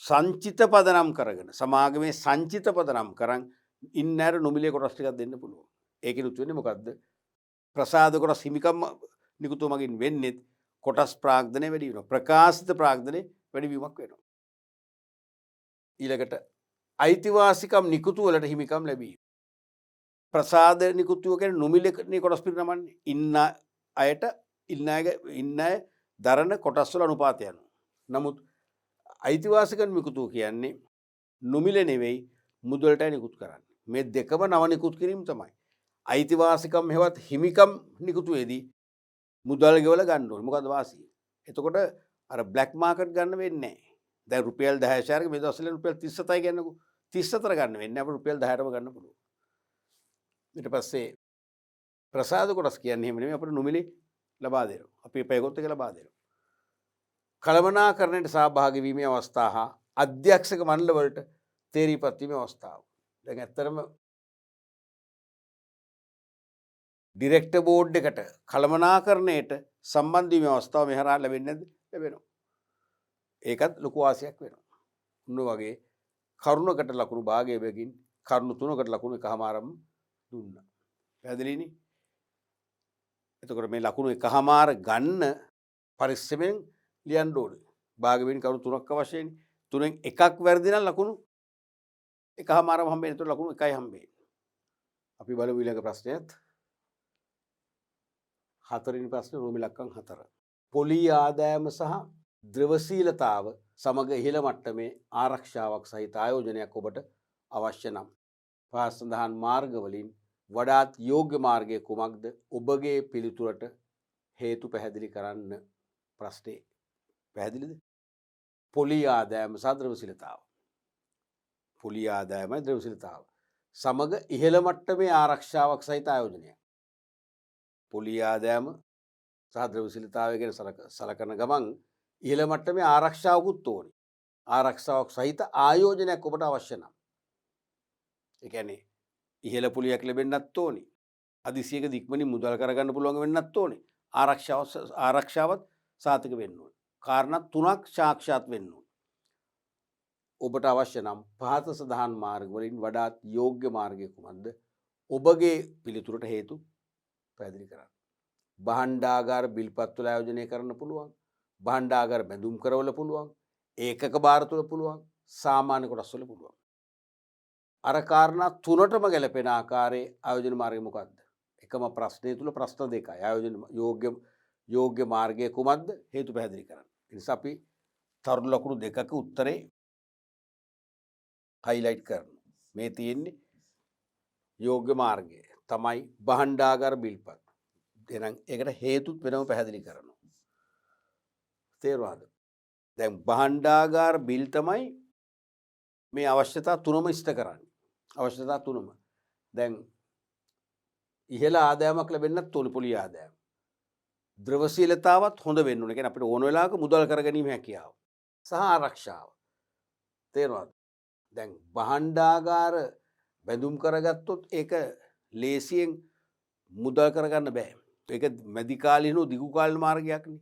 සංචිත පදනම් කරගෙන සමාගමේ සංචිත පදනම් කරන් ඉන්නර නොමිලේ කොටස් ටිකක් දෙන්න පුළුවන්. ඒකෙනුත් වෙන්නේ මොකද්ද? ප්‍රසාද කොටස් හිමිකම් නිකුතුව මගින් වෙන්නේ කොටස් ප්‍රාග්ධනය වැඩි වෙනවා. ප්‍රකාශිත ප්‍රාග්ධනය වැඩි වීමක් වෙනවා. ඊළඟට අයිතිවාසිකම් නිකුතු වලට හිමිකම් ලැබීම. ප්‍රසාද නිකුතුව කියන්නේ නොමිලේ කොටස් පිරිනමන්නේ. ඉන්න අය දරන කොටස් වල අනුපාතය අනුව. නමුත් අයිතිවාසිකම් නිකුතුව කියන්නේ නොමිල නෙවෙයි මුදලට නිකුත් කරන්නේ. මේ දෙකම නව නිකුත් කිරීම තමයි. අයිතිවාසිකම් හෙවත් හිමිකම් නිකුතුවේදී මුදල් ගෙවලා ගන්න ඕනේ. මොකද වාසිය. එතකොට අර බ්ලැක් මාකට් ගන්න වෙන්නේ නැහැ. දැන් රුපියල් 10,000ක මේ දවස්වල රුපියල් 37යි ගන්නකො. 34 ගන්න වෙන්නේ අපිට රුපියල් 10ටම ගන්න පුළුවන්. ඊට පස්සේ ප්‍රසාද කොටස් කියන්නේ එහෙම නෙමෙයි අපිට නොමිලේ ලබා දෙනවා. අපි පෙයගොත් එක ලබා දෙනවා. කළමනාකරණයට සහභාගී වීමේ අවස්ථා හා අධ්‍යක්ෂක මණ්ඩල වලට තේරීපත් වීමේ අවස්ථාව. දැන් ඇත්තටම ඩිරෙක්ටර් බෝඩ් එකට කළමනාකරණයට සම්බන්ධ වීමේ අවස්ථාව මෙහරා ලැබෙන්නේ නැද්ද? ලැබෙනවා. ඒකත් ලොකු වාසියක් වෙනවා. උන්න වගේ කරුණකට ලකුණු භාගයකින් කරුණු 3කට ලකුණු එකමාරම දුන්නා. පැහැදිලිනේ? එතකොට මේ ලකුණු එකමාර ගන්න පරිස්සමෙන් ලියන්න ඕනේ. භාගයෙන් කරුණු 3ක් අවශ්‍යයිනේ. 3න් එකක් වැරදි නම් ලකුණු එකමාරම හම්බෙන්නේ. එතකොට ලකුණු 1යි හම්බෙන්නේ. අපි බලමු ඊළඟ ප්‍රශ්නයත්. 4 වෙනි ප්‍රශ්නේ රෝම ඉලක්කම් 4. පොලී ආදායම සහ ද්‍රවශීලතාව සමග ඉහළ මට්ටමේ ආරක්ෂාවක් සහිත ආයෝජනයක් ඔබට අවශ්‍ය නම් පහත සඳහන් මාර්ගවලින් වඩාත් යෝග්‍ය මාර්ගය කුමක්ද? ඔබගේ පිළිතුරට හේතු පැහැදිලි කරන්න. ප්‍රශ්නේ පැහැදිලිද? පොලී ආදායම සහ ද්‍රවශීලතාව. පොලී ආදායමයි ද්‍රවශීලතාව සමග ඉහළ මට්ටමේ ආරක්ෂාවක් සහිත ආයෝජනයක්. පොලී ආදායම සහ ද්‍රවශීලතාවය ගැන සලකන ගමන් ඉහළ මට්ටමේ ආරක්ෂාවකුත් ඕනේ. ආරක්ෂාවක් සහිත ආයෝජනයක් ඔබට අවශ්‍ය නම්. ඒ කියන්නේ ඉහළ පොලියක් ලැබෙන්නත් ඕනේ. අදිසියක දික්මනින් මුදල් කරගන්න පුළුවන් වෙන්නත් ඕනේ. ආරක්ෂාවත් සාතික වෙන්න ඕනේ. කාරණා 3ක් සාක්ෂාත් වෙන්න ඕනේ. ඔබට අවශ්‍ය නම් පහත සඳහන් මාර්ග වලින් වඩාත් යෝග්‍ය මාර්ගය කුමක්ද? ඔබගේ පිළිතුරට හේතු පැහැදිලි කරන්න. භාණ්ඩාගාර බිල්පත් වල ආයෝජනය කරන්න පුළුවන්. භාණ්ඩාගාර බැඳුම් කරවල පුළුවන්. ඒකක භාර තුල පුළුවන්. සාමාන්‍ය කොටස් වල පුළුවන්. අර කාරණා 3ටම ගැලපෙන ආකාරයේ ආයෝජන මාර්ගය මොකක්ද? එකම ප්‍රශ්නය තුල ප්‍රශ්න දෙකයි. ආයෝජන යෝග්‍ය මාර්ගය කුමක්ද? හේතු පැහැදිලි කරන්න. ඒ නිසා අපි තරුණ ලකුණු දෙකක උත්තරේ හයිලයිට් කරනවා. මේ තියෙන්නේ යෝග්‍ය මාර්ගය තමයි භාණ්ඩාගාර බිල්පත්. එහෙනම් ඒකට හේතුත් වෙනම පැහැදිලි කරනවා. තේරුණාද? දැන් භාණ්ඩාගාර බිල් තමයි මේ අවශ්‍යතා 3ම ඉෂ්ට කරන්නේ. අවශ්‍යතා 3ම. දැන් ඉහළ ආදායමක් ලැබෙන්නත් ඕනේ පොලී ආදායම. ද්‍රවශීලතාවත් හොඳ වෙන්න ඕනේ. කියන්නේ අපිට ඕන වෙලාවක මුදල් කරගැනීම හැකියාව සහ ආරක්ෂාව. තේරුණාද? දැන් භාණ්ඩාගාර බැඳුම් කරගත්තොත් ඒක ලේසියෙන් මුදල් කරගන්න බෑ. ඒක මැදි කාලීන දිගු කාලීන මාර්ගයක්නේ.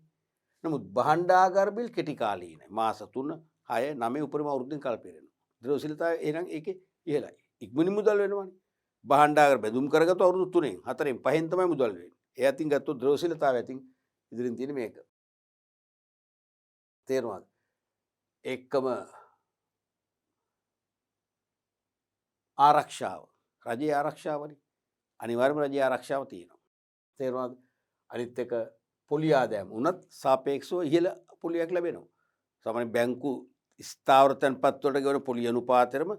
නමුත් භාණ්ඩාගාර බිල් කෙටි කාලීනයි. මාස 3, 6, 9 උපරිම අවුරුද්දෙන් කල් පිරෙනවා. ද්‍රවශීලතාවය එහෙනම් ඒකේ ඉහළයි. ඉක්මනින් මුදල් වෙනවනේ. භාණ්ඩාගාර බෙදුම් කරගත්තු අවුරුදු 3න් 4න් 5න් තමයි මුදල් වෙන්නේ. ඒ අතින් ගත්තොත් ද්‍රවශීලතාවය අතින් ඉදිරින් තියෙන මේක. තේරුණාද? එක්කම ආරක්ෂාව. රජයේ ආරක්ෂාවනේ. අනිවාර්යයෙන්ම රජයේ ආරක්ෂාව තියෙනවා. තේරුණාද? අනිත් එක පොලි ආදායම උනත් සාපේක්ෂව ඉහළ පොලියක් ලැබෙනවා. සාමාන්‍ය බැංකු ස්ථාවර තැන්පත් වලට ගෙවන පොලි අනුපාතයම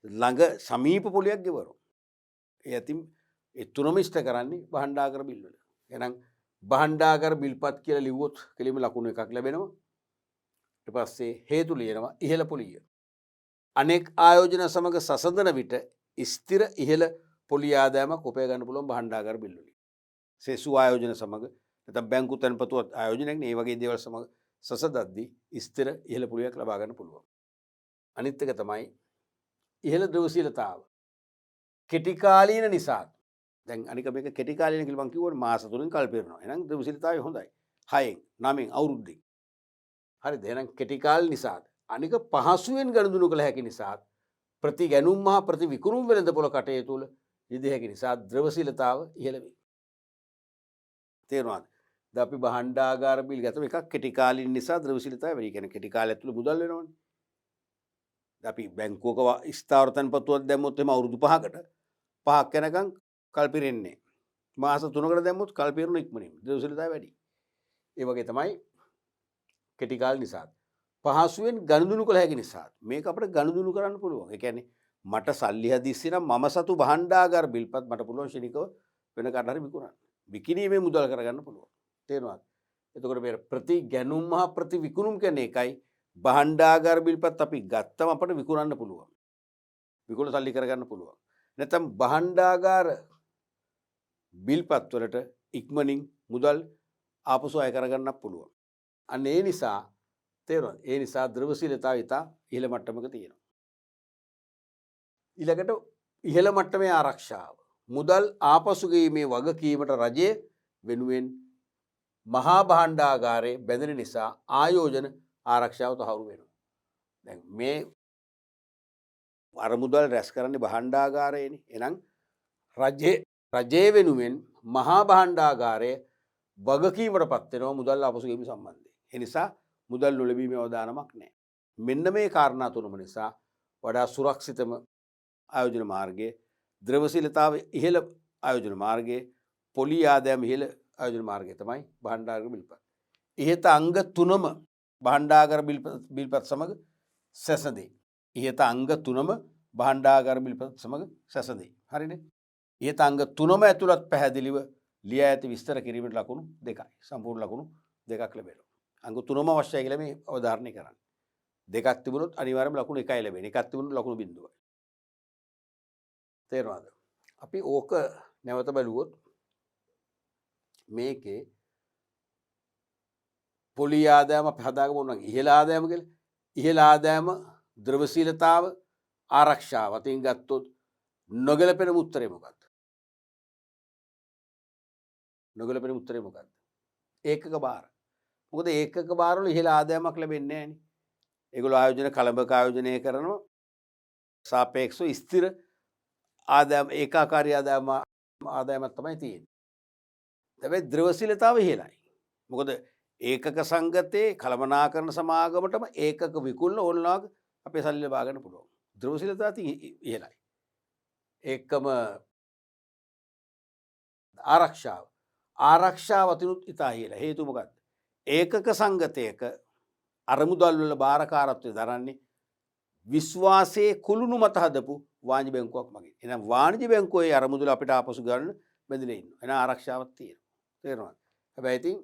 ළඟ සමීප පොලියක් ගෙවනවා. ඒ අතින් ඒ තුනම ඉෂ්ට කරන්නේ භාණ්ඩාගාර බිල් වල. එහෙනම් භාණ්ඩාගාර බිල්පත් කියලා ලිව්වොත් කෙලිම ලකුණු එකක් ලැබෙනවා. ඊට පස්සේ හේතු ලියනවා ඉහළ පොලිය. අනෙක් ආයෝජන සමග සසඳන විට ස්ථිර ඉහළ පොලි ආදායමක් උපය ගන්න පුළුවන් භාණ්ඩාගාර බිල් වලින්. සෙසු ආයෝජන සමග නැත්නම් බැංකු තැන්පතු ආයෝජනයක් නේ වගේ දේවල් සමග සසදද්දී ස්ථිර ඉහළ පොලියක් ලබා ගන්න පුළුවන්. අනිත් එක තමයි ඉහළ ද්‍රවශීලතාව. කෙටි කාලීන නිසා. දැන් අනික මේක කෙටි කාලීන කියලා මම කිව්වනේ මාස 3කින් කල් පිරෙනවා. එහෙනම් ද්‍රවශීලතාවය හොඳයි. 6න් 9න් අවුරුද්දෙන්. හරිද? එහෙනම් කෙටි කාල නිසාද. අනික පහසුවෙන් ගනුදෙනු කළ හැකි නිසා ප්‍රති ගැනුම් හා ප්‍රති විකුණුම් වෙළඳපොළ කටයුතු තුළ යෙදිය හැකි නිසා ද්‍රවශීලතාව ඉහළ වේ. තේරුණාද? දැන් අපි භාණ්ඩාගාර බිල් ගත්තම එකක් කෙටි කාලින නිසා ද්‍රවශීලතාවය වැඩි. කියන්නේ කෙටි කාලය ඇතුළේ මුදල් වෙනවනේ. දැන් අපි බැංකුවක ස්ථාවර තැන්පතුවක් දැම්මොත් එහම අවුරුදු 5ක් යනකම් කල් පිරෙන්නේ. මාස 3කට දැම්මොත් කල් පිරුණු ඉක්මනින් ද්‍රවශීලතාවය වැඩි. ඒ වගේ තමයි කෙටි කාල නිසා. පහසුවෙන් ගනුදෙනු කළ හැකි නිසා මේක අපිට ගනුදෙනු කරන්න පුළුවන්. ඒ කියන්නේ මට සල්ලි හදිස්සි නම් මම සතු භාණ්ඩාගාර බිල්පත් මට පුළුවන් ශනිකව වෙන කාට හරි විකුණන්න. විකිණීමේ මුදල් කරගන්න පුළුවන්. තේරුණාද? එතකොට මේ ප්‍රති ගැනුම් හා ප්‍රති විකුණුම් කියන එකයි භාණ්ඩාගාර බිල්පත් අපි ගත්තම අපිට විකුණන්න පුළුවන්. විකුණ සල්ලි කරගන්න පුළුවන්. නැත්නම් භාණ්ඩාගාර බිල්පත් වලට ඉක්මනින් මුදල් ආපසු අය කරගන්නත් පුළුවන්. අන්න ඒ නිසා තේරුණාද? ඒ නිසා ද්‍රවශීලතාවය ඉතා ඉහළ මට්ටමක තියෙනවා. ඊළඟට ඉහළ මට්ටමේ ආරක්ෂාව. මුදල් ආපසු ගෙවීමේ වගකීමට රජය වෙනුවෙන් මහා භාණ්ඩාගාරයේ බැඳෙන නිසා ආයෝජන ආරක්ෂාව තහවුරු වෙනවා. දැන් මේ අර මුදල් රැස් කරන්නේ භාණ්ඩාගාරයේනේ. එහෙනම් රජයේ වෙනුවෙන් මහා භාණ්ඩාගාරයේ වගකීමටපත් වෙනවා මුදල් ආපසු ගෙවීම සම්බන්ධයෙන්. ඒ නිසා මුදල් නොලැබීමේ අවදානමක් නැහැ. මෙන්න මේ කාරණා තුනම නිසා වඩා සුරක්ෂිතම ආයෝජන මාර්ගයේ ද්‍රවශීලතාව ඉහළ ආයෝජන මාර්ගයේ පොලි ආදායම ඉහළ ආයෝජන මාර්ගය තමයි භාණ්ඩාගාර බිල්පත්. ඉහත අංග තුනම භාණ්ඩාගාර බිල්පත් සමග සැසඳේ. ඉහත අංග තුනම භාණ්ඩාගාර බිල්පත් සමග සැසඳේ. හරිනේ? ඉහත අංග තුනම ඇතුළත් පැහැදිලිව ලියා ඇති විස්තර කිරීමට ලකුණු දෙකයි. සම්පූර්ණ ලකුණු දෙකක් ලැබෙනවා. අංග තුනම අවශ්‍යයි කියලා මේ අවධාරණය කරන්න. දෙකක් තිබුණොත් අනිවාර්යයෙන්ම ලකුණු එකයි ලැබෙන්නේ. එකක් තිබුණොත් ලකුණු බිඳුවයි. තේරුණාද? අපි ඕක නැවත බලුවොත් මේකේ පොලි ආදායම අපි හදාගමු නම් ඉහළ ආදායම කියලා. ඉහළ ආදායම ද්‍රවශීලතාව ආරක්ෂාව අතින් ගත්තොත් නොගැලපෙන උත්තරේ මොකක්ද? නොගැලපෙන උත්තරේ මොකක්ද? ඒකක භාර. මොකද ඒකක භාරවල ඉහළ ආදායමක් ලැබෙන්නේ නැහැ නේ. ඒගොල්ලෝ ආයෝජන කලබක ආයෝජනය කරනවා සාපේක්ෂව ස්ථිර ආදායම ඒකාකාරී ආදායමක් තමයි තියෙන්නේ. හැබැයි ද්‍රවශීලතාව ඉහළයි. මොකද ඒකක සංගතේ කළමනාකරණ සමාගමටම ඒකක විකුණන ඕනලාක අපේ සල්ලි ලබා ගන්න පුළුවන්. ද්‍රවශීලතාව ඉහළයි. ඒකම ආරක්ෂාව අතිනුත් ඉතා ඉහළ. හේතුව මොකක්ද? ඒකක සංගතයක අරමුදල් වල භාරකාරත්වය දරන්නේ විශ්වාසයේ කුළුණු මත හදපු වාණිජ බැංකුවක් මගින්. එහෙනම් වාණිජ බැංකුවේ අරමුදල අපිට ආපසු ගන්න බැඳිලා ඉන්නවා. එහෙනම් ආරක්ෂාවක් තියෙනවා. තේරෙනවද? හැබැයි ඉතින්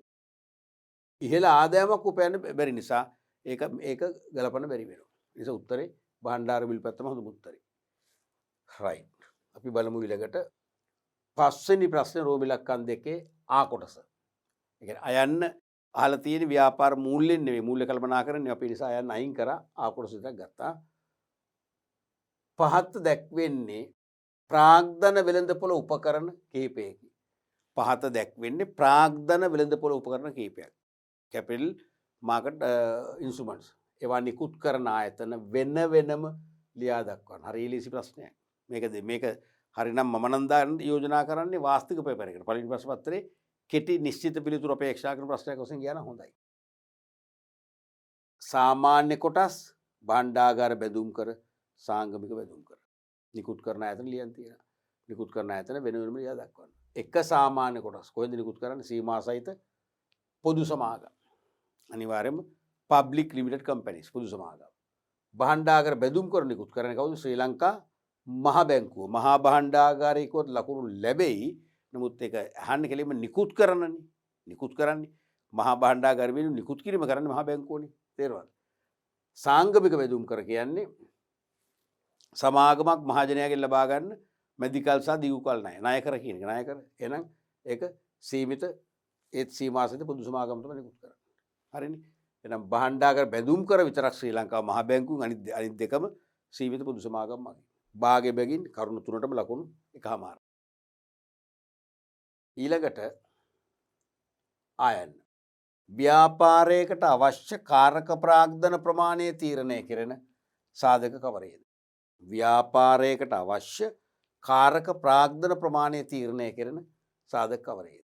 ඉහළ ආදායමක් උපයන්න බැරි නිසා ඒක ගලපන්න බැරි වෙනවා. ඒ නිසා උත්තරේ භාණ්ඩාර බිල්පත් තමයි හොඳම උත්තරේ. රයිට්. අපි බලමු ඊළඟට පස්වෙනි ප්‍රශ්නේ රෝම ඉලක්කම් දෙකේ ආ කොටස. ඒ කියන්නේ අයන්න අහලා තියෙන ව්‍යාපාර මූල්‍යෙන් නෙවෙයි මූල්‍ය කල්පනාකරන්නේ අපි නිසා අයන්න අයින් කරා ආ කොටස විතරක් ගත්තා. පහත දැක්වෙන්නේ ප්‍රාග්ධන වෙළඳපොළ උපකරණ කිහිපයකි. පහත දැක්වෙන්නේ ප්‍රාග්ධන වෙළඳපොළ උපකරණ කිහිපයක්. Capital market instruments. ඒවා නිකුත් කරන ආයතන වෙන වෙනම ලියා දක්වන්න. හරි ලීසි ප්‍රශ්නයක්. මේක හරිනම් මම නම් දාන්න යෝජනා කරන්නේ වාස්තික පේපර් එකට. පළවෙනි ප්‍රශ්න පත්‍රයේ කෙටි නිශ්චිත පිළිතුරු අපේක්ෂා කරන ප්‍රශ්නයක් වශයෙන් ගියා නම් හොඳයි. සාමාන්‍ය කොටස් භාණ්ඩාගාර බැඳුම් කර සාංගමික බැඳුම් කර නිකුත් කරන ආයතන ලියන් තියෙනවා. නිකුත් කරන ආයතන වෙන වෙනම ලියා දක්වන්න. එක සාමාන්‍ය කොටස් කොහෙන්ද නිකුත් කරන්නේ? සීමා සහිත පොදු සමාගම්. අනිවාර්යයෙන්ම පබ්ලික් ලිමිටඩ් කම්පැනිස් පොදු සමාගම්. භාණ්ඩාගාර බැඳුම් කර නිකුත් කරන්නේ කවුද? ශ්‍රී ලංකා මහ බැංකුව. මහා භාණ්ඩාගාරයකවත් ලකුණු ලැබෙයි. නමුත් ඒක අහන්න කෙලින්ම නිකුත් කරනනේ. නිකුත් කරන්නේ මහා භාණ්ඩාගාර වෙනුවෙන් නිකුත් කිරීම කරන්නේ මහා බැංකුවනේ. තේරුණාද? සාංගමික බැඳුම් කර කියන්නේ සමාගමක් මහජනයාගෙන් ලබා ගන්න මැදිකල් සහ දිගුකල් ණය. ණය කර කියන එක ණය කර. එහෙනම් ඒක සීමිත ඒත් සීමාසිත පොදු සමාගම තමයි නිකුත් කරන්නේ. හරිනේ. එහෙනම් භාණ්ඩාගාර බැඳුම් කර විතරක් ශ්‍රී ලංකාව මහ බැංකුවෙන් අනිත් දෙකම සීමිත පොදු සමාගම් මගින්. භාගය බැගින් කරුණු තුනටම ලකුණු එකමාරයි. ඊළඟට ආයන්න. ව්‍යාපාරයකට අවශ්‍ය කාරක ප්‍රාග්ධන ප්‍රමාණය තීරණය කෙරෙන සාධක කවරේද? ව්‍යාපාරයකට අවශ්‍ය කාරක ප්‍රාග්ධන ප්‍රමාණය තීරණය කෙරෙන සාධක කවරේද?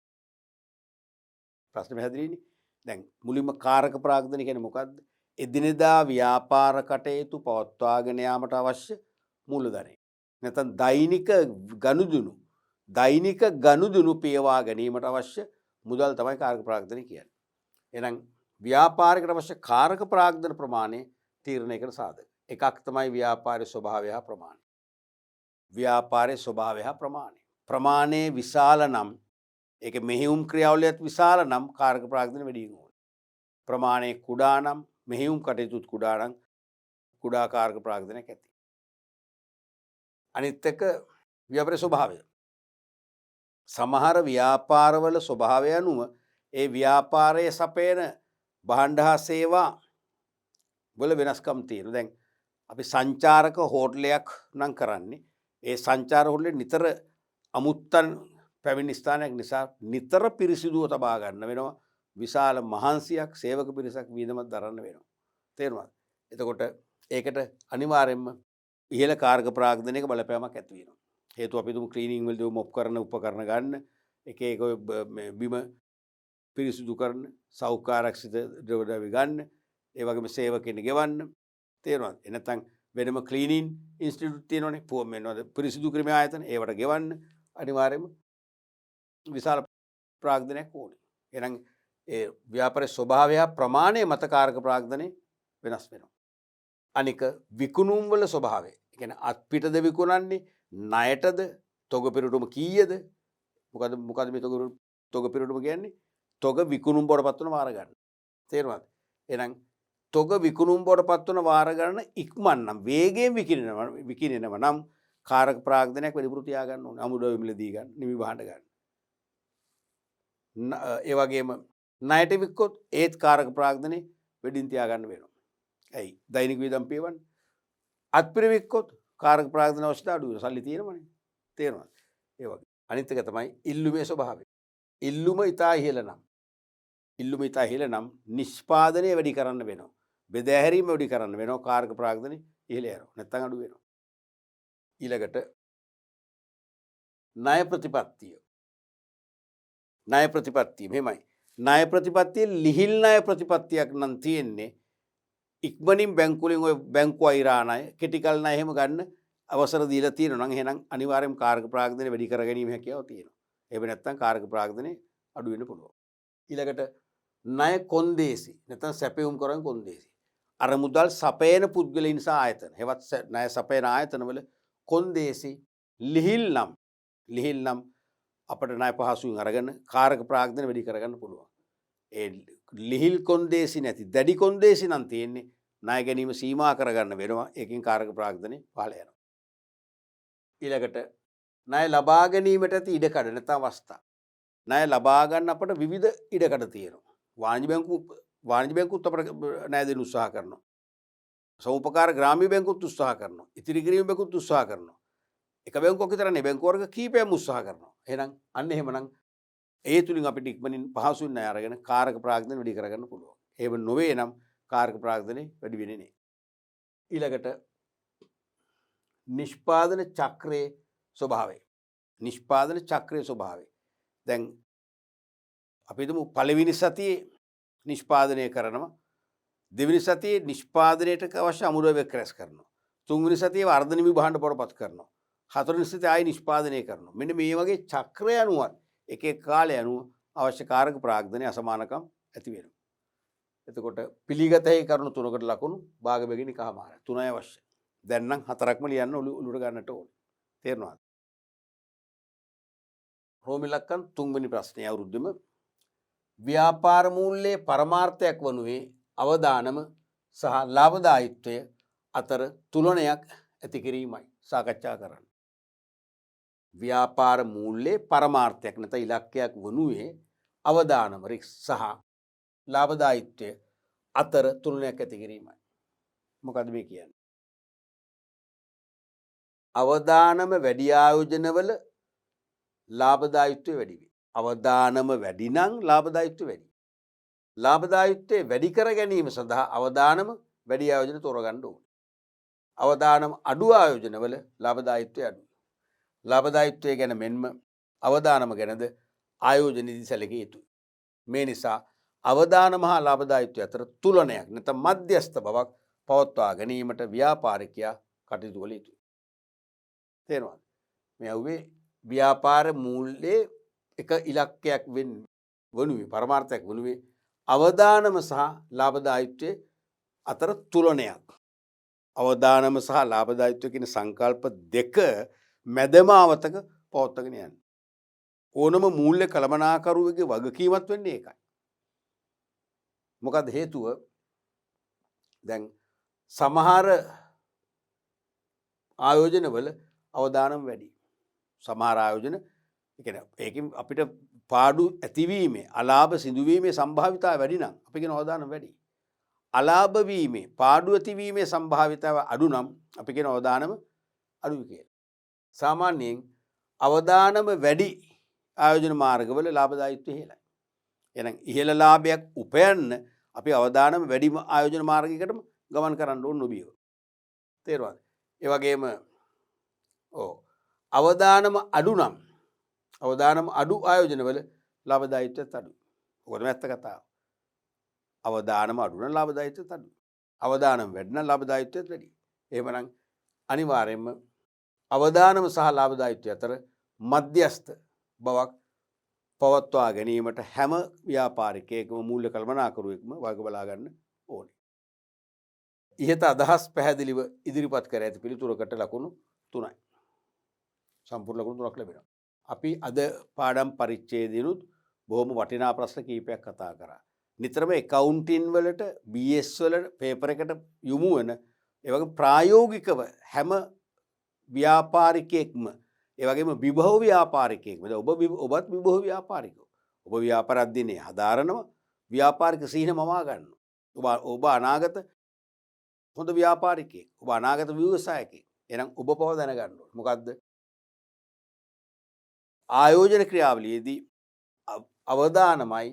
ප්‍රශ්න පැහැදිලිනේ. දැන් මුලින්ම කාරක ප්‍රාග්ධන කියන්නේ මොකක්ද? එදිනෙදා ව්‍යාපාර කටයුතු පවත්වාගෙන යාමට අවශ්‍ය මූලධනය. නැත්නම් දෛනික ගනුදෙනු පියවා ගැනීමට අවශ්‍ය මුදල් තමයි කාරක ප්‍රාග්ධන කියන්නේ. එහෙනම් ව්‍යාපාරයකට අවශ්‍ය කාරක ප්‍රාග්ධන ප්‍රමාණය තීරණය කරන සාධක. එකක් තමයි ව්‍යාපාරයේ ස්වභාවය හා ප්‍රමාණය. ව්‍යාපාරයේ ස්වභාවය හා ප්‍රමාණය. ප්‍රමාණය විශාල නම් ඒක මෙහෙයුම් ක්‍රියාවලියත් විශාල නම් කාරක ප්‍රාග්ධන වැඩි වෙනවා. ප්‍රමාණය කුඩා නම් මෙහෙයුම් කටයුතුත් කුඩා නම් කුඩා කාරක ප්‍රාග්ධනයක් ඇති. අනිත් එක ව්‍යාපාරයේ ස්වභාවය. සමහර ව්‍යාපාරවල ස්වභාවය අනුව ඒ ව්‍යාපාරයේ සපයන භාණ්ඩ හා සේවා වල වෙනස්කම් තියෙනවා. දැන් අපි සංචාරක හෝටලයක් නම් කරන්නේ ඒ සංචාර හෝටලේ නිතර අමුත්තන් පැමිණි ස්ථානයක් නිසා නිතර පිරිසිදුව තබා ගන්න වෙනවා. විශාල මහන්සියක් සේවක පිරිසක් වියදමක් දරන්න වෙනවා. තේරුණාද? එතකොට ඒකට අනිවාර්යයෙන්ම ඉහළ කාර්ක ප්‍රාග්ධනයක බලපෑමක් ඇති වෙනවා. හේතුව අපි තුමු ක්ලීනින් වලදී මොප් කරන උපකරණ ගන්න එක එක බිම පිරිසිදු කරන සෞඛ්‍යාරක්ෂිත ද්‍රව්‍ය ගන්න ඒ වගේම සේවකෙන්න ගෙවන්න. තේරුණාද? එනතන් වෙනම ක්ලීනින් ඉන්ස්ටිටියුට් තියෙනවනේ මොනවද පිරිසිදු කිරීම ආයතන ඒවට ගෙවන්න අනිවාර්යයෙන්ම විශාල ප්‍රාග්ධනයක් ඕනේ. එහෙනම් ඒ ව්‍යාපාරයේ ස්වභාවය ප්‍රමාණය මත කාරක ප්‍රාග්ධනය වෙනස් වෙනවා. අනික විකුණුම් වල ස්වභාවය. ඒ කියන්නේ අත්පිටද විකුණන්නේ ණයටද තොග පිරුටුම කීයද? මොකද මේ තොග පිරුටුම කියන්නේ? තොග විකුණුම් බවට පත්වන වාර ගන්න. තේරුණාද? එහෙනම් තොග විකුණුම් බවට පත්වන වාර ගන්න ඉක්මන් නම් වේගයෙන් විකිනෙනව නම් කාරක ප්‍රාග්ධනයක් වැඩිපුර තියා ගන්න ඕනේ. අමුද්‍රව්‍ය මිලදී ගන්න, නිමි භාණ්ඩ ගන්න. ඒ වගේම ණයට වික්කොත් ඒත් කාරක ප්‍රාග්ධනේ වැඩින් තියා ගන්න වෙනවා. ඇයි? දෛනික වියදම් පියවන්න. අත්පිර වික්කොත් කාරක ප්‍රාග්ධන අවශ්‍යතාව අඩු වෙනවා. සල්ලි තියෙනවනේ. තේරුණාද? ඒ වගේ. අනිත් එක තමයි ඉල්ලුමේ ස්වභාවය. ඉල්ලුම ඉතා ඉහළ නම් නිෂ්පාදනය වැඩි කරන්න වෙනවා. බෙදාහැරීම වැඩි කරන්න වෙනවා. කාරක ප්‍රාග්ධනේ ඉහළ යනවා. නැත්නම් අඩු වෙනවා. ඊළඟට ණය ප්‍රතිපත්තිය. මෙහෙමයි. ණය ප්‍රතිපත්තිය ලිහිල් ණය ප්‍රතිපත්තියක් නම් තියෙන්නේ ඉක්මනින් බැංකුවලින් ඔය බැංකු අයිරා ණය, කෙටිකල් ණය එහෙම ගන්න අවසර දීලා තියෙනවා නම් එහෙනම් අනිවාර්යයෙන්ම කාරක ප්‍රාග්ධනය වැඩි කරගැනීම හැකියාව තියෙනවා. එහෙම නැත්නම් කාරක ප්‍රාග්ධනය අඩු වෙන්න පුළුවන්. ඊළඟට ණය කොන්දේසි නැත්නම් සැපයුම් කරන කොන්දේසි. අර මුදල් සපයන පුද්ගලයන් සහ ආයතන. හෙවත් ණය සපයන ආයතනවල කොන්දේසි ලිහිල් නම් අපට ණය පහසුවෙන් අරගෙන කාරක ප්‍රාග්ධන වැඩි කරගන්න පුළුවන්. ඒ ලිහිල් කොන්දේසි නැති දැඩි කොන්දේසි නම් තියෙන්නේ ණය ගැනීම සීමා කරගන්න වෙනවා. ඒකෙන් කාරක ප්‍රාග්ධනේ පහළ යනවා. ඊළඟට ණය ලබා ගැනීමට ඇති ඉඩකඩ නැත්නම් අවස්ථා. ණය ලබා ගන්න අපට විවිධ ඉඩකඩ තියෙනවා. වාණිජ බැංකුත් අපට ණය දෙන්න උත්සාහ කරනවා. සමුපකාර ග්‍රාමීය බැංකුත් උත්සාහ කරනවා. ඉතිරි කිරීම බැංකුත් උත්සාහ කරනවා. එක බැංකුවක් විතර නෙවෙයි බැංකු වර්ග කීපයක් උත්සාහ කරනවා. එහෙනම් අන්න එහෙමනම් ඒ තුලින් අපිට ඉක්මනින් පහසුවෙන් ණය අරගෙන කාරක ප්‍රාග්ධන වැඩි කරගන්න පුළුවන්. එහෙම නොවේ නම් කාරක ප්‍රාග්ධනේ වැඩි වෙන්නේ නැහැ. ඊළඟට නිෂ්පාදන චක්‍රයේ ස්වභාවය. නිෂ්පාදන චක්‍රයේ ස්වභාවය. දැන් අපි හිතමු පළවෙනි සතියේ නිෂ්පාදනය කරනවා. දෙවෙනි සතියේ නිෂ්පාදනයට අවශ්‍ය අමුද්‍රව්‍ය රැස් කරනවා. තුන්වෙනි සතියේ වර්ධන විභාණ්ඩ පොරපත් කරනවා. හතරවෙනි සතියේ ආයි නිෂ්පාදනය කරනවා. මෙන්න මේ වගේ චක්‍රය අනුව එක එක කාලය අනුව අවශ්‍ය කාරක ප්‍රාග්ධනයේ අසමානකම් ඇති වෙනවා. එතකොට පිළිගත හැකි කරුණු තුනකට ලකුණු භාග බෙගෙන එකමාර. තුනයි අවශ්‍ය. දැන් නම් හතරක්ම ලියන්න උළුට ගන්නට ඕනේ. තේරෙනවද? රෝම ඉලක්කම් තුන්වෙනි ප්‍රශ්නේ අවුරුද්දෙම ව්‍යාපාර මූල්‍යයේ පරමාර්ථයක් වනුයේ අවදානම සහ ලාභදායීත්වය අතර තුලනයක් ඇති කිරීමයි සාකච්ඡා කරන්න. ව්‍යාපාර මූල්‍යයේ පරමාර්ථයක් නැත ඉලක්කයක් වනුයේ අවදානම සහ ලාභදායීත්වය අතර තුලනයක් ඇති කිරීමයි. මොකද්ද මේ කියන්නේ? අවදානම වැඩි ආයෝජනවල ලාභදායීත්වය වැඩි වේ. අවදානම වැඩි නම් ලාභදායීත්වය වැඩි. ලාභදායීත්වය වැඩි කර ගැනීම සඳහා අවදානම වැඩි ආයෝජන තෝරගන්න ඕනේ. අවදානම අඩු ආයෝජනවල ලාභදායීත්වය අඩුයි. ලාභදායීත්වය ගැන මෙන්ම අවදානම ගැනද ආයෝජනයේදී සැලකිය යුතුයි. මේ නිසා අවදානම හා ලාභදායීත්වය අතර තුලනයක් නැත්නම් මධ්‍යස්ථ බවක් පවත්වා ගැනීමට ව්‍යාපාරිකයා කටයුතු කළ යුතුයි. තේරෙනවද? මේ අවුවේ ව්‍යාපාර මූල්‍යයේ එක ඉලක්කයක් වනුවේ පරමාර්ථයක් වනුවේ අවදානම සහ ලාභදායීත්වය අතර තුලනයක්. අවදානම සහ ලාභදායීත්වය කියන සංකල්ප දෙක මැදමාවතක පවත්වාගෙන යන්නේ. ඕනම මූල්‍ය කළමනාකරුවෙකුගේ වගකීමක් වෙන්නේ ඒකයි. මොකද හේතුව දැන් සමහර ආයෝජනවල අවදානම් වැඩි. සමහර ආයෝජන ඒකින් අපිට පාඩු ඇතිවීමේ අලාභ සිදුවීමේ සම්භාවිතාව වැඩි නම් අපි කියන අවදානම් වැඩි. අලාභ වීමේ පාඩු ඇතිවීමේ සම්භාවිතාව අඩු නම් අපි කියන අවදානම අඩුයි කියලා. සාමාන්‍යයෙන් අවදානම වැඩි ආයෝජන මාර්ගවල ලාභදායීත්වය ඉහළයි. එහෙනම් ඉහළ ලාභයක් උපයන්න අපි අවදානම වැඩි ආයෝජන මාර්ගයකටම ගමන් කරන්න ඕන නොබියව. තේරුණාද? ඒ වගේම අවදානම අඩු නම් අවදානම අඩු ආයෝජනවල ලාභදායීත්වයත් අඩුයි. ඔකට ඇත්ත කතාව. අවදානම අඩු නම් ලාභදායීත්වයත් අඩුයි. අවදානම වැඩි නම් ලාභදායීත්වයත් වැඩි. එහෙමනම් අනිවාර්යයෙන්ම අවදානම සහ ලාභදායීත්වය අතර මධ්‍යස්ථ බවක් පවත්වා ගැනීමට හැම ව්‍යාපාරිකයෙකුම මූල්‍ය කළමනාකරුවෙක්ම වග බලා ගන්න ඕනේ. ඉහත අදහස් පැහැදිලිව ඉදිරිපත් කර ඇති පිළිතුරකට ලකුණු 3යි. සම්පූර්ණ ලකුණු 3ක් ලැබෙනවා. අපි අද පාඩම් පරිච්ඡේදයනුත් බොහොම වටිනා ප්‍රශ්න කීපයක් කතා කරා. නිතරම accounting වලට BS වල පේපර් එකට යොමු වෙන ඒ වගේ ප්‍රායෝගිකව හැම ව්‍යාපාරිකයෙක්ම ඒ වගේම විභව ව්‍යාපාරිකයෙක්ම ඔබත් විභව ව්‍යාපාරිකයෝ. ඔබ ව්‍යාපාරයක් දිනේ හදාරනවා ව්‍යාපාරික සිහින මවා ගන්නවා. ඔබ අනාගත හොඳ ව්‍යාපාරිකයෙක්. ඔබ අනාගත ව්‍යවසායකයෙක්. එහෙනම් ඔබ පව දැනගන්න ඕනේ. මොකද්ද? ආයෝජන ක්‍රියාවලියේදී අවදානමයි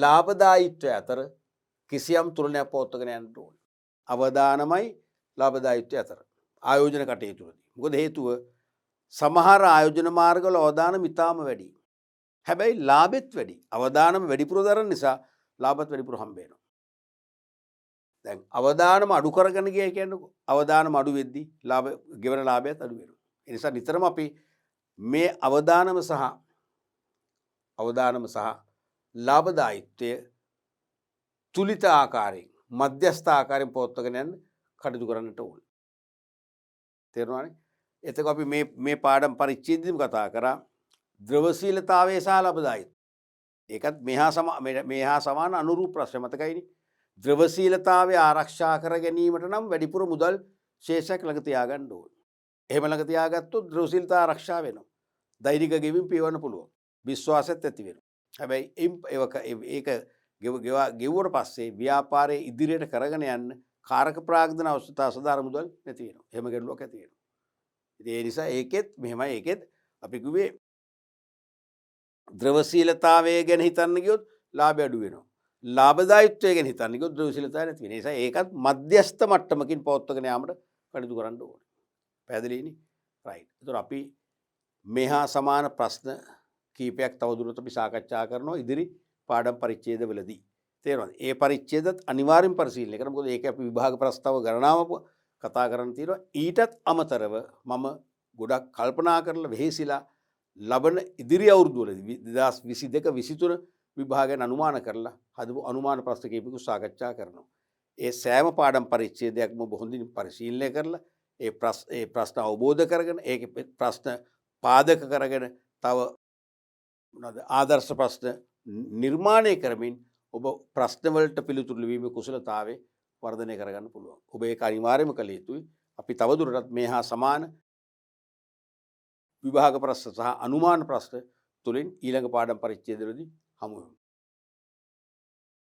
ලාභදායීත්වය අතර කිසියම් තුලනයක් පවත්වාගෙන යන්න ඕනේ. අවදානමයි ලාභදායීත්වය අතර ආයෝජන කටයුතුවලදී. මොකද හේතුව සමහර ආයෝජන මාර්ගවල අවදානම ඉතාම වැඩි. හැබැයි ලාභෙත් වැඩි. අවදානම වැඩිපුර දරන නිසා ලාභත් වැඩිපුර හම්බ වෙනවා. දැන් අවදානම අඩු කරගෙන ගියා කියන්නකෝ. අවදානම අඩු වෙද්දී ලාභ ගෙවන ලාභයත් අඩු වෙනවා. ඒ නිසා නිතරම අපි මේ අවදානම සහ ලාභදායීත්වය තුලිත ආකාරයෙන් මධ්‍යස්ථ ආකාරයෙන් පවත්වාගෙන යන්න කටයුතු කරන්නට ඕනේ. තේරුණානේ? එතකොට අපි මේ පාඩම් පරිච්ඡේදෙදිම කතා කරා ද්‍රවශීලතාවය සහ ලාභදායීත්වය. ඒකත් මේහා සමාන අනුරූප ප්‍රශ්න මතකයිනේ. ද්‍රවශීලතාවය ආරක්ෂා කර ගැනීමට නම් වැඩිපුර මුදල් ශේෂයක් ළඟ තියාගන්න ඕනේ. එහෙම ළඟ තියාගත්තොත් ද්‍රවශීලතාව ආරක්ෂා වෙනවා. දෛනික ගෙවීම් පියවන්න පුළුවන්. විශ්වාසයත් ඇති වෙනවා. හැබැයි ඒක ගෙවුවට පස්සේ ව්‍යාපාරයේ ඉදිරියට කරගෙන යන්න කාරක ප්‍රාග්ධන අවශ්‍යතා සදාර මුදල් නැති වෙනවා. එහෙම ගැටලුවක් ඇති වෙනවා. ඉතින් ඒ නිසා ඒකෙත් අපි කිව්වේ ද්‍රවශීලතාවය ගැන හිතන්න ගියොත් ලාභය අඩු වෙනවා. ලාභදායීත්වය ගැන හිතන්න ගියොත් ද්‍රවශීලතාවය නැති වෙනවා. ඒ නිසා ඒකත් මධ්‍යස්ථ මට්ටමකින් පවත්වාගෙන යාමට කටයුතු කරන්න ඕනේ. පැහැදිලිනේ? රයිට්. ඒතර අපි මෙහා සමාන ප්‍රශ්න කීපයක් තවදුරටත් අපි සාකච්ඡා කරනවා ඉදිරි පාඩම් පරිච්ඡේදවලදී. තේරෙනවද? ඒ පරිච්ඡේදත් අනිවාර්යෙන් පරිශීලනය කරන්න. මොකද ඒක අපි විභාග ප්‍රස්තාව ගණනාවක් කතා කරන්න තියෙනවා. ඊටත් අමතරව මම ගොඩක් කල්පනා කරලා වෙහෙසිලා ලබන ඉදිරි අවුරුදුවලදී 2022 23 විභාගයෙන් අනුමාන කරලා හදපු අනුමාන ප්‍රශ්න කීපයක සාකච්ඡා කරනවා. ඒ සෑම පාඩම් පරිච්ඡේදයක්ම බොහොඳින් පරිශීලනය කරලා ඒ ප්‍රශ්න අවබෝධ කරගෙන ඒකේ ප්‍රශ්න පාදක කරගෙන තව ආදර්ශ ප්‍රශ්න නිර්මාණය කරමින් ඔබ ප්‍රශ්නවලට පිළිතුරු ලිවීමේ කුසලතාවය වර්ධනය කරගන්න පුළුවන්. ඔබ ඒක අනිවාර්යයෙන්ම කළ යුතුයි. අපි තවදුරටත් මේ හා සමාන විභාග ප්‍රශ්න සහ අනුමාන ප්‍රශ්න තුලින් ඊළඟ පාඩම් පරිච්ඡේදවලදී හමු වෙමු.